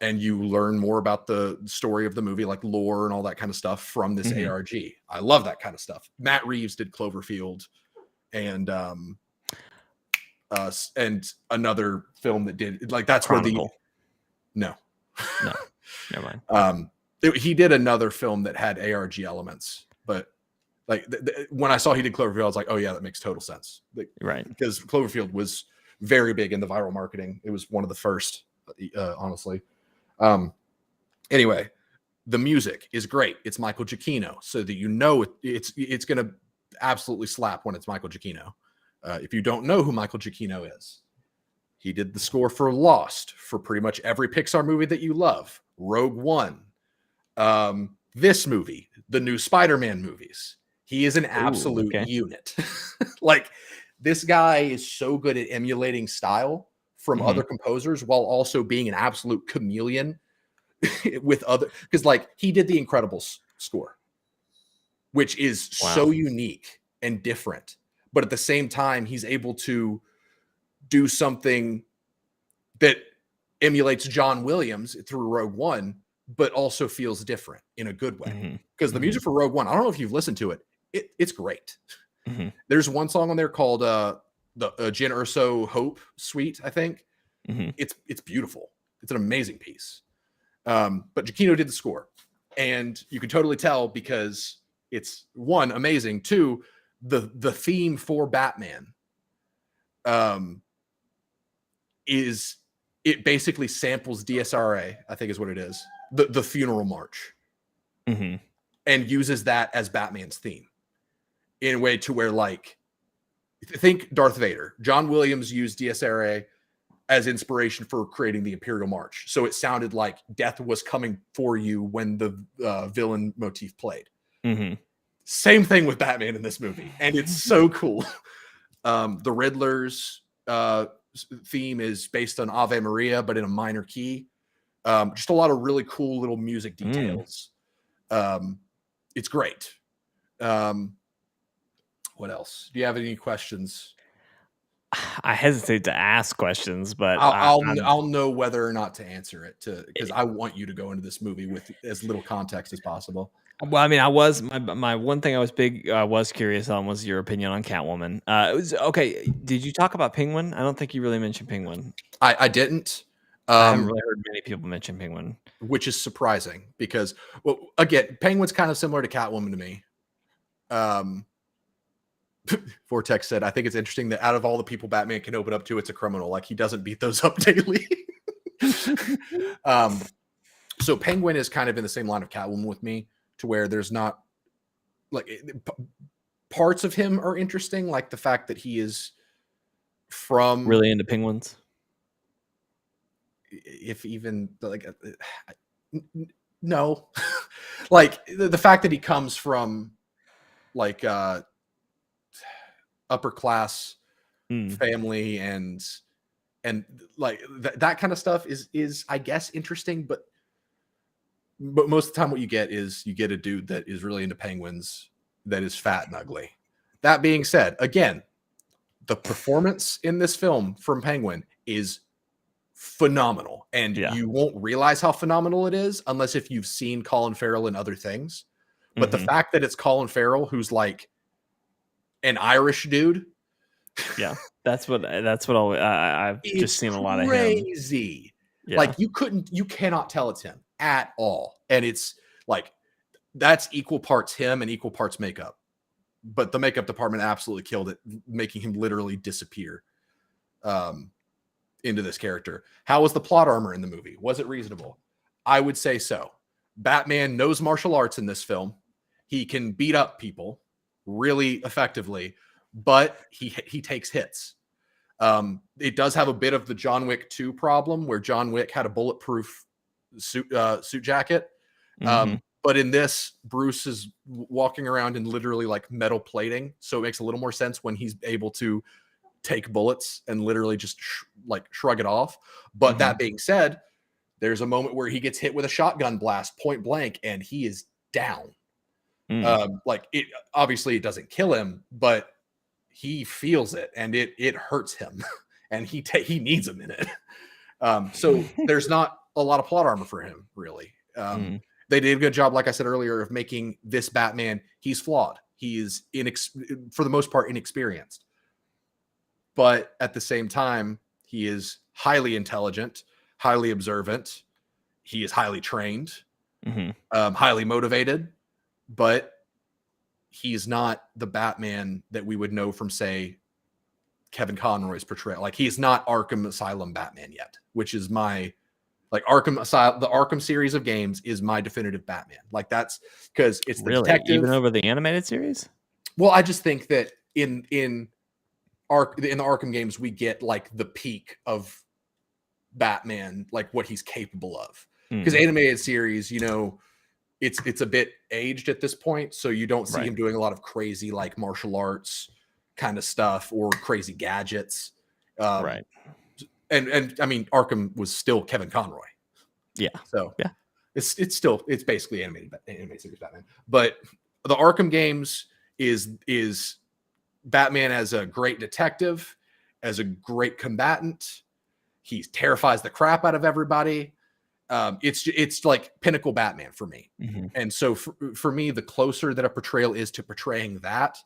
And you learn more about the story of the movie, like lore and all that kind of stuff, from this ARG. I love that kind of stuff. Matt Reeves did Cloverfield, and another film that did, like, that's Chronicle. No, never mind. He did another film that had ARG elements, but like when I saw he did Cloverfield, I was like, oh yeah, that makes total sense. Right, because Cloverfield was very big in the viral marketing. It was one of the first, honestly. Anyway, the music is great. It's Michael Giacchino, so that it's going to absolutely slap when it's Michael Giacchino. If you don't know who Michael Giacchino is, he did the score for Lost, for pretty much every Pixar movie that you love, Rogue One, this movie, the new Spider-Man movies. He is an absolute unit. Like, this guy is so good at emulating style from other composers, while also being an absolute chameleon with other, because like he did the Incredibles score, which is so unique and different, but at the same time, he's able to do something that emulates John Williams through Rogue One, but also feels different in a good way. Mhm. Because the music for Rogue One, I don't know if you've listened to it, it's great. Mhm. There's one song on there called the Jyn Erso Hope Suite, I think. Mhm. It's beautiful. It's an amazing piece. But Giacchino did the score, and you can totally tell because it's one, amazing. Two, the theme for Batman is it basically samples DSRA, I think is what it is, the funeral march, Mhm. and uses that as Batman's theme in a way to where, like, think Darth Vader. John Williams used DSRA as inspiration for creating the Imperial March. So it sounded like death was coming for you when the villain motif played. Mhm. Same thing with Batman in this movie. And it's so cool. The Riddler's theme is based on Ave Maria, but in a minor key. Just a lot of really cool little music details. It's great. What else? Do you have any questions? I hesitate to ask questions, but I'll know whether or not to answer it because I want you to go into this movie with as little context as possible. well, I mean, I was my one thing I was curious on was your opinion on Catwoman. It was okay. Did you talk about Penguin? I don't think you really mentioned Penguin. I didn't. I haven't really heard many people mention Penguin. Which is surprising because, well, again, Penguin's kind of similar to Catwoman to me. Vortex said, I think it's interesting that out of all the people Batman can open up to, it's a criminal. Like, he doesn't beat those up daily. So Penguin is kind of in the same line of Catwoman with me, to where there's not, like, parts of him are interesting, like the fact that he is from Really into penguins? if even like no. Like the fact that he comes from like upper class family and like that kind of stuff is I guess interesting, but most of the time what you get is you get a dude that is really into penguins that is fat and ugly. That being said, again, the performance in this film from Penguin is phenomenal, and you won't realize how phenomenal it is unless if you've seen Colin Farrell in other things. But the fact that it's Colin Farrell, who's like an Irish dude, that's what I've just seen a lot of him. Crazy. Like you cannot tell it's him at all, and it's like that's equal parts him and equal parts makeup. But the makeup department absolutely killed it, making him literally disappear into this character. How was the plot armor in the movie? Was it reasonable? I would say so. Batman knows martial arts in this film. He can beat up people really effectively, but he takes hits. It does have a bit of the John Wick 2 problem, where John Wick had a bulletproof suit jacket. But in this, Bruce is walking around in literally like metal plating. So it makes a little more sense when he's able to take bullets and literally just shrug it off. But that being said, there's a moment where he gets hit with a shotgun blast point blank and he is down. Like it obviously it doesn't kill him, but he feels it and it hurts him and he needs a minute. So there's not a lot of plot armor for him, really. They did a good job, like I said earlier, of making this Batman, he's flawed. He is for the most part inexperienced. But at the same time, he is highly intelligent, highly observant. He is highly trained, highly motivated, but he's not the Batman that we would know from, say, Kevin Conroy's portrayal. Like, he's not Arkham Asylum Batman yet, which is my, like, Arkham Asylum, the Arkham series of games is my definitive Batman. Like, that's because it's the detective. Even over the animated series? Well, I just think that in the Arkham games, we get like the peak of Batman, like what he's capable of. Because animated series, you know, it's a bit aged at this point, so you don't see him doing a lot of crazy like martial arts kind of stuff or crazy gadgets. And I mean, Arkham was still Kevin Conroy. So it's basically animated series Batman. But the Arkham games is Batman as a great detective, as a great combatant. He terrifies the crap out of everybody. It's like pinnacle Batman for me. Mm-hmm. And so for me, the closer that a portrayal is to portraying that,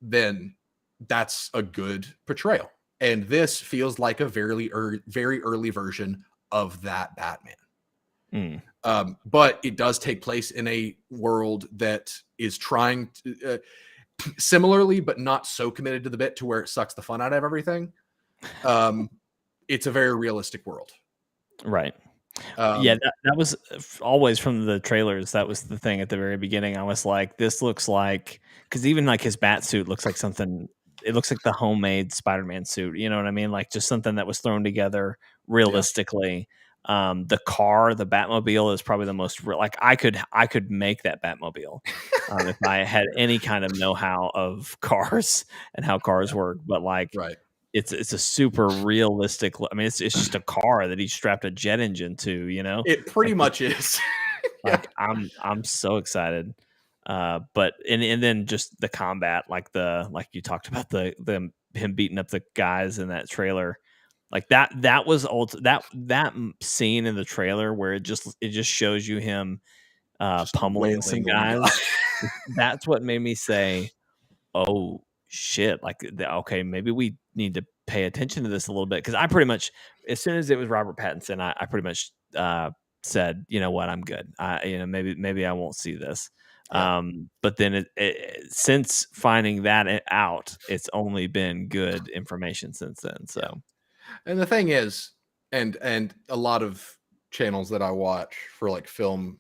then that's a good portrayal. And this feels like a very early version of that Batman. Mm. But it does take place in a world that is trying to, similarly, but not so committed to the bit to where it sucks the fun out of everything. It's a very realistic world. Right. Yeah, that was always from the trailers. That was the thing at the very beginning. I was like, this looks like, because even like his bat suit looks like something. It looks like the homemade Spider-Man suit. You know what I mean? Like just something that was thrown together realistically. The car, the Batmobile, is probably the most like I could make that Batmobile if I had any kind of know-how of cars and how cars work. But like, right. It's a super realistic. I mean, it's just a car that he strapped a jet engine to. You know, It pretty like, much is. like I'm so excited. But and then just the combat, like you talked about the him beating up the guys in that trailer, like that was that scene in the trailer where it just shows you him pummeling some guys. That's what made me say, oh shit, like okay, maybe we need to pay attention to this a little bit, because I pretty much, as soon as it was Robert Pattinson, I pretty much said, you know what, I'm good. Maybe I won't see this. But then since finding that out, it's only been good information since then. So And the thing is, and a lot of channels that I watch for like film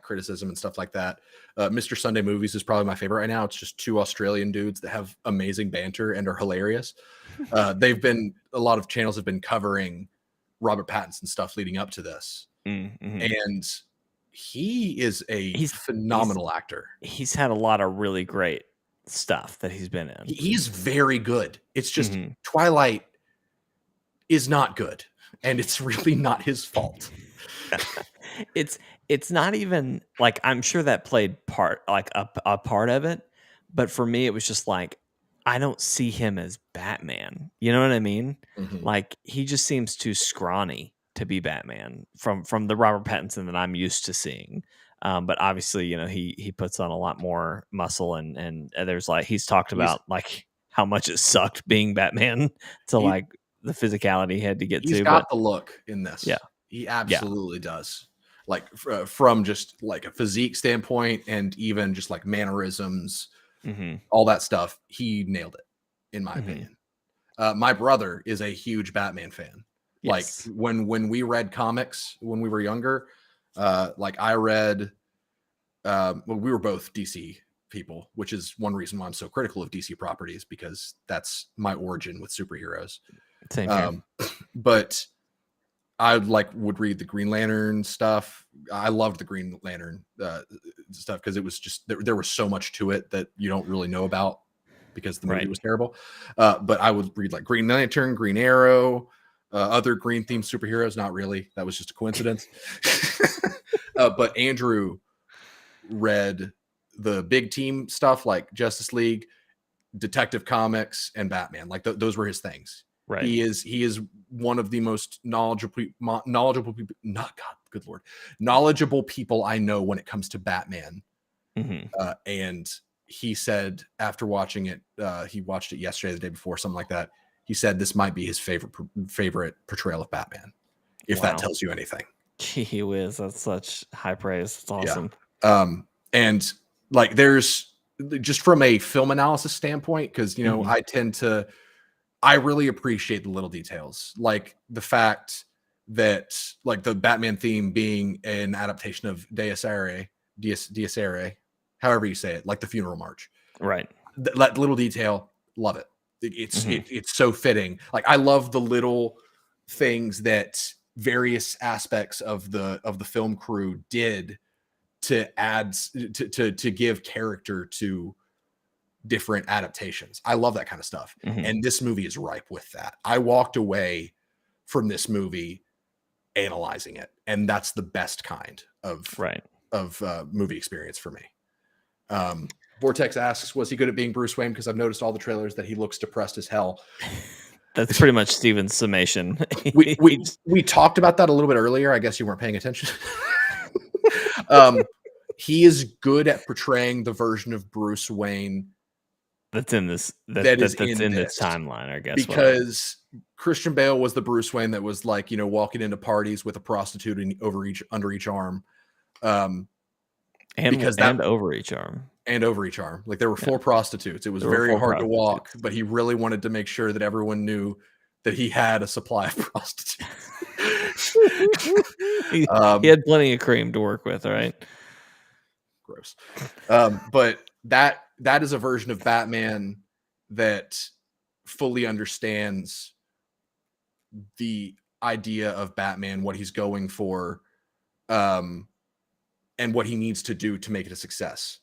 criticism and stuff like that, Mr. Sunday Movies is probably my favorite right now. It's just two Australian dudes that have amazing banter and are hilarious. A lot of channels have been covering Robert Pattinson stuff leading up to this. mm-hmm. And he is he's phenomenal actor. He's had a lot of really great stuff that he's been in. He's very good. It's just Twilight is not good, and it's really not his fault. It's not even like, I'm sure that played part, like a part of it, but for me it was just like, I don't see him as Batman. You know what I mean? Mm-hmm. Like he just seems too scrawny to be Batman from the Robert Pattinson that I'm used to seeing. But obviously, you know, he puts on a lot more muscle, and there's like, he's talked about like how much it sucked being Batman to like the physicality he had to get to. He's got the look in this. Yeah, he absolutely does. Like from just like a physique standpoint, and even just like mannerisms, all that stuff, he nailed it, in my opinion. My brother is a huge Batman fan. Yes. Like when we read comics when we were younger, like I read, well, we were both DC people, which is one reason why I'm so critical of DC properties, because that's my origin with superheroes. Same here. But I would read the Green Lantern stuff. I loved the Green Lantern stuff because it was just there was so much to it that you don't really know about because the movie was terrible. But I would read like Green Lantern, Green Arrow, other green themed superheroes. Not really. That was just a coincidence. But Andrew read the big team stuff like Justice League, Detective Comics, and Batman. Like those were his things. Right. He is one of the most knowledgeable people. Knowledgeable people I know when it comes to Batman. And he said after watching it, he watched it yesterday, the day before, something like that. He said this might be his favorite portrayal of Batman, if that tells you anything. Gee whiz, that's such high praise. It's awesome. Yeah. And like there's just from a film analysis standpoint, because you know I really appreciate the little details, like the fact that like the Batman theme being an adaptation of Dies Irae, however you say it, like the funeral march. Right. That little detail, love it. It's so fitting. Like I love the little things that various aspects of the film crew did to add to give character to different adaptations. I love that kind of stuff. And this movie is ripe with that. I walked away from this movie analyzing it, and that's the best kind of movie experience for me. Vortex asks, was he good at being Bruce Wayne? Because I've noticed all the trailers that he looks depressed as hell. That's pretty much Steven's summation. We talked about that a little bit earlier. I guess you weren't paying attention. He is good at portraying the version of Bruce Wayne that's in this that's in this timeline, I guess. Because Christian Bale was the Bruce Wayne that was like, walking into parties with a prostitute under each arm. And over each arm. And over each arm. Like there were 4 prostitutes. It was very hard to walk, but he really wanted to make sure that everyone knew that he had a supply of prostitutes. He had plenty of cream to work with, right? Gross. But that is a version of Batman that fully understands the idea of Batman, what he's going for, and what he needs to do to make it a success.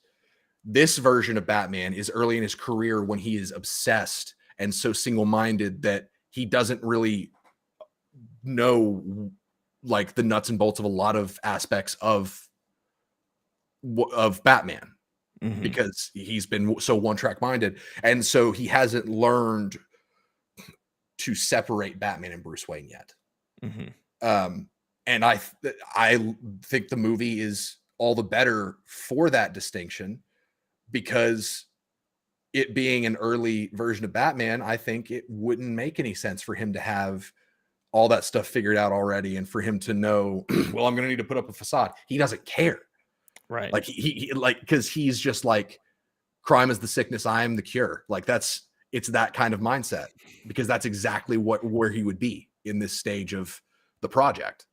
This version of Batman is early in his career when he is obsessed and so single-minded that he doesn't really know like the nuts and bolts of a lot of aspects of Batman, because he's been so one-track minded. And so he hasn't learned to separate Batman and Bruce Wayne yet. And I think the movie is all the better for that distinction, because it being an early version of Batman, I think it wouldn't make any sense for him to have all that stuff figured out already, and for him to know, well, I'm going to need to put up a facade. He doesn't care. Right. Like he because he's just like, crime is the sickness, I am the cure. Like it's that kind of mindset, because that's exactly where he would be in this stage of the project.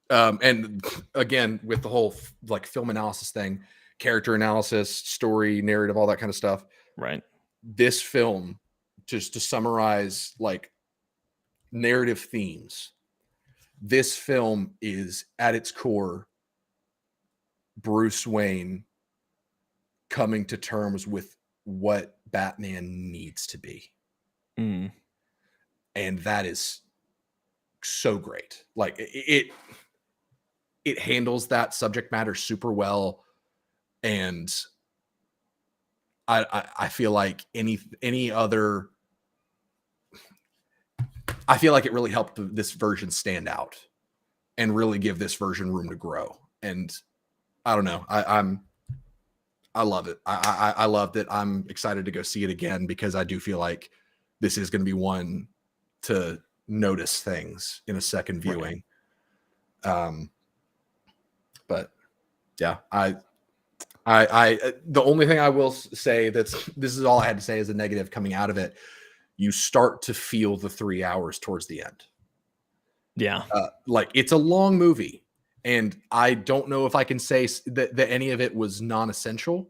And again, with the whole like film analysis thing, character analysis, story, narrative, all that kind of stuff. Right. This film, just to summarize like narrative themes, this film is at its core Bruce Wayne coming to terms with what Batman needs to be. And that is so great. Like it handles that subject matter super well. And I feel like any other, I feel like it really helped this version stand out and really give this version room to grow. And I don't know. I love it. I loved it. I'm excited to go see it again, because I do feel like this is going to be one to notice things in a second viewing. Right. But yeah, the only thing I will say this is all I had to say as a negative coming out of it. You start to feel the 3 hours towards the end. Yeah. Like it's a long movie, and I don't know if I can say that any of it was non-essential,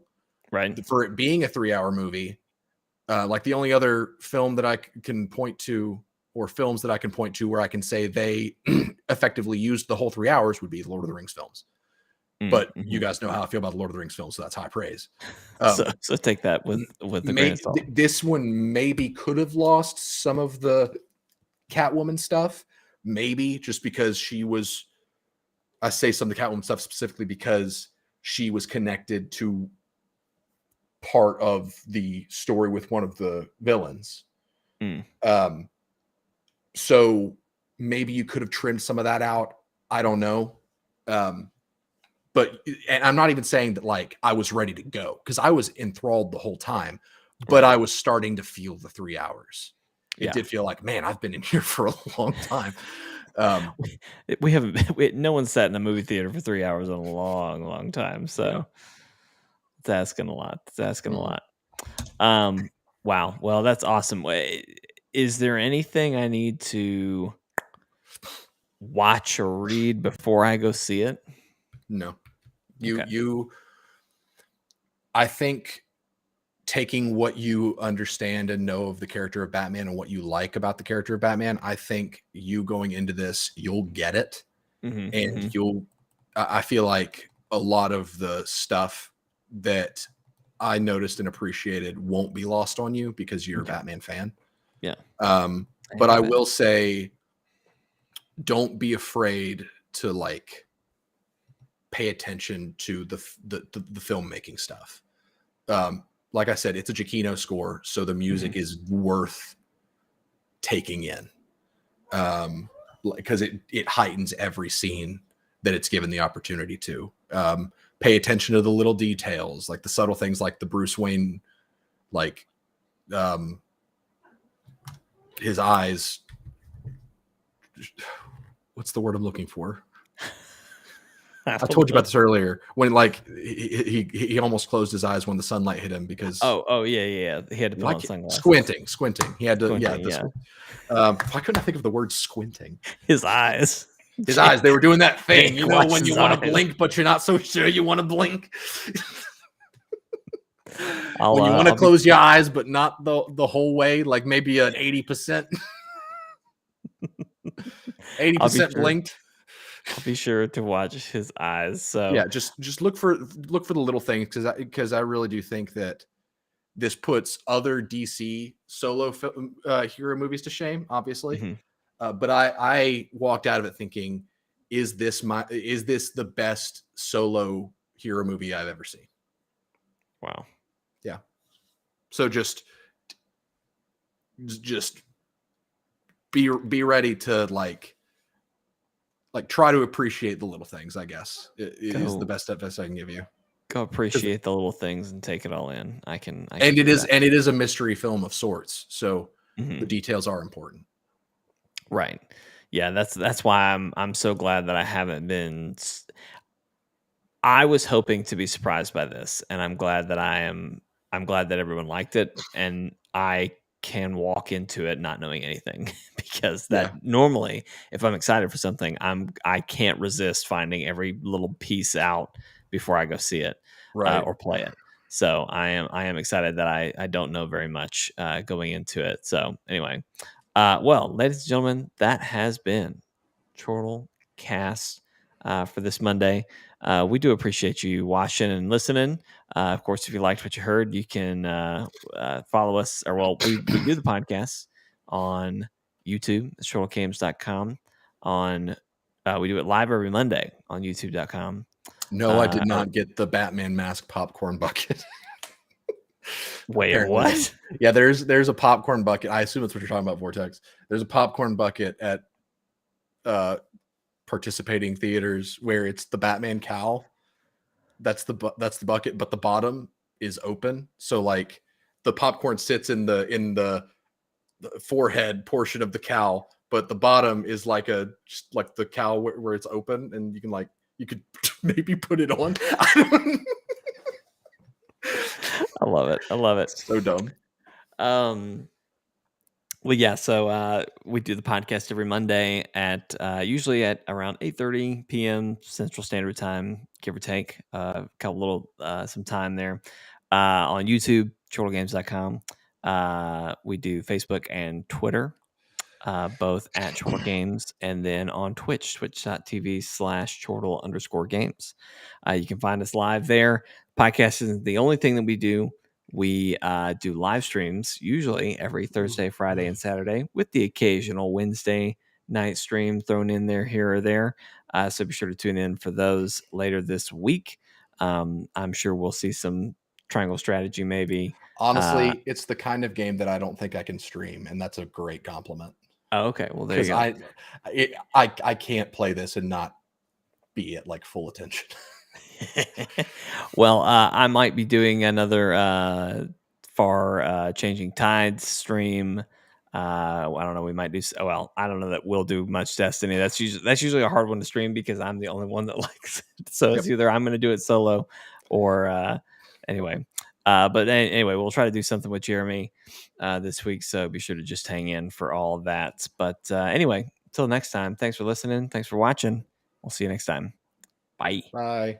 right? For it being a 3-hour movie. Like the only other film that I can point to, or films that I can point to where I can say they effectively used the whole 3 hours, would be the Lord of the Rings films. But you guys know how I feel about the Lord of the Rings films, so that's high praise. So take that with the grain of salt. This one maybe could have lost some of the Catwoman stuff, maybe just because she was, I say some of the Catwoman stuff specifically because she was connected to part of the story with one of the villains. So maybe you could have trimmed some of that out. I don't know. But, and I'm not even saying that like I was ready to go, because I was enthralled the whole time, but I was starting to feel the 3 hours. It did feel like, man, I've been in here for a long time. No one sat in a movie theater for 3 hours in a long time. So it's asking a lot. Wow. Well, that's awesome. Is there anything I need to watch or read before I go see it? No. I think taking what you understand and know of the character of Batman and what you like about the character of Batman, I think you going into this, you'll get it. And I feel like a lot of the stuff that I noticed and appreciated won't be lost on you because you're a Batman fan. Yeah. But I will say, don't be afraid to like pay attention to the filmmaking stuff. like I said, it's a Giacchino score, so the music is worth taking in, because it heightens every scene that it's given the opportunity to. Pay attention to the little details, like the subtle things, like the Bruce Wayne, like his eyes. What's the word I'm looking for? I told you about this earlier, when like he almost closed his eyes when the sunlight hit him because yeah. He had to put on sunglasses. Squinting. He had to why couldn't I think of the word squinting? His eyes. His eyes, they were doing that thing, Jake when you want to blink, but you're not so sure you want to blink. When you want to close your eyes, but not the whole way, like maybe an 80%. 80% blinked. I'll be sure to watch his eyes. So yeah, just look for the little things, because I really do think that this puts other DC solo hero movies to shame, obviously. But I walked out of it thinking, is this the best solo hero movie I've ever seen? Wow. Yeah. So just be ready to like try to appreciate the little things, I guess. It is the best advice I can give you. Go appreciate the little things and take it all in. I can and it is a mystery film of sorts, so the details are important. Right. Yeah, that's why I'm so glad that I haven't been. I was hoping to be surprised by this, and I'm glad that I'm glad that everyone liked it, and I can walk into it not knowing anything because normally, if I'm excited for something, I can't resist finding every little piece out before I go see it, or play it. So I am excited that I don't know very much going into it. So anyway, well, ladies and gentlemen, that has been Chortle Cast for this Monday. We do appreciate you watching and listening. Of course, if you liked what you heard, you can follow us. We do the podcast on YouTube, chortlegames.com. We do it live every Monday on youtube.com. No, I did not get the Batman mask popcorn bucket. Wait, apparently. What? Yeah, there's a popcorn bucket. I assume that's what you're talking about, Vortex. There's a popcorn bucket at participating theaters where it's the Batman cowl. That's the bucket, but the bottom is open. So like the popcorn sits in the forehead portion of the cowl, but the bottom is just like the cowl where it's open, and you could maybe put it on. I love it. So dumb. Well, yeah. So we do the podcast every Monday at usually at around 8:30 p.m. Central Standard Time, give or take. Got a little some time there on YouTube, chortlegames.com. We do Facebook and Twitter, both at Chortle Games, and then on Twitch, twitch.tv/Chortle_games. You can find us live there. Podcast isn't the only thing that we do. We do live streams usually every Thursday, Friday, and Saturday, with the occasional Wednesday night stream thrown in there here or there. So be sure to tune in for those later this week. I'm sure we'll see some Triangle Strategy maybe. Honestly, it's the kind of game that I don't think I can stream, and that's a great compliment. Oh, okay. Well, there you go. I can't play this and not be at like full attention. Well, I might be doing another Far Changing Tides stream. I don't know. We might do. I don't know that we'll do much Destiny. That's usually a hard one to stream because I'm the only one that likes it. So it's either I'm going to do it solo or anyway. But anyway, we'll try to do something with Jeremy this week. So be sure to just hang in for all of that. But anyway, until next time, thanks for listening. Thanks for watching. We'll see you next time. Bye. Bye.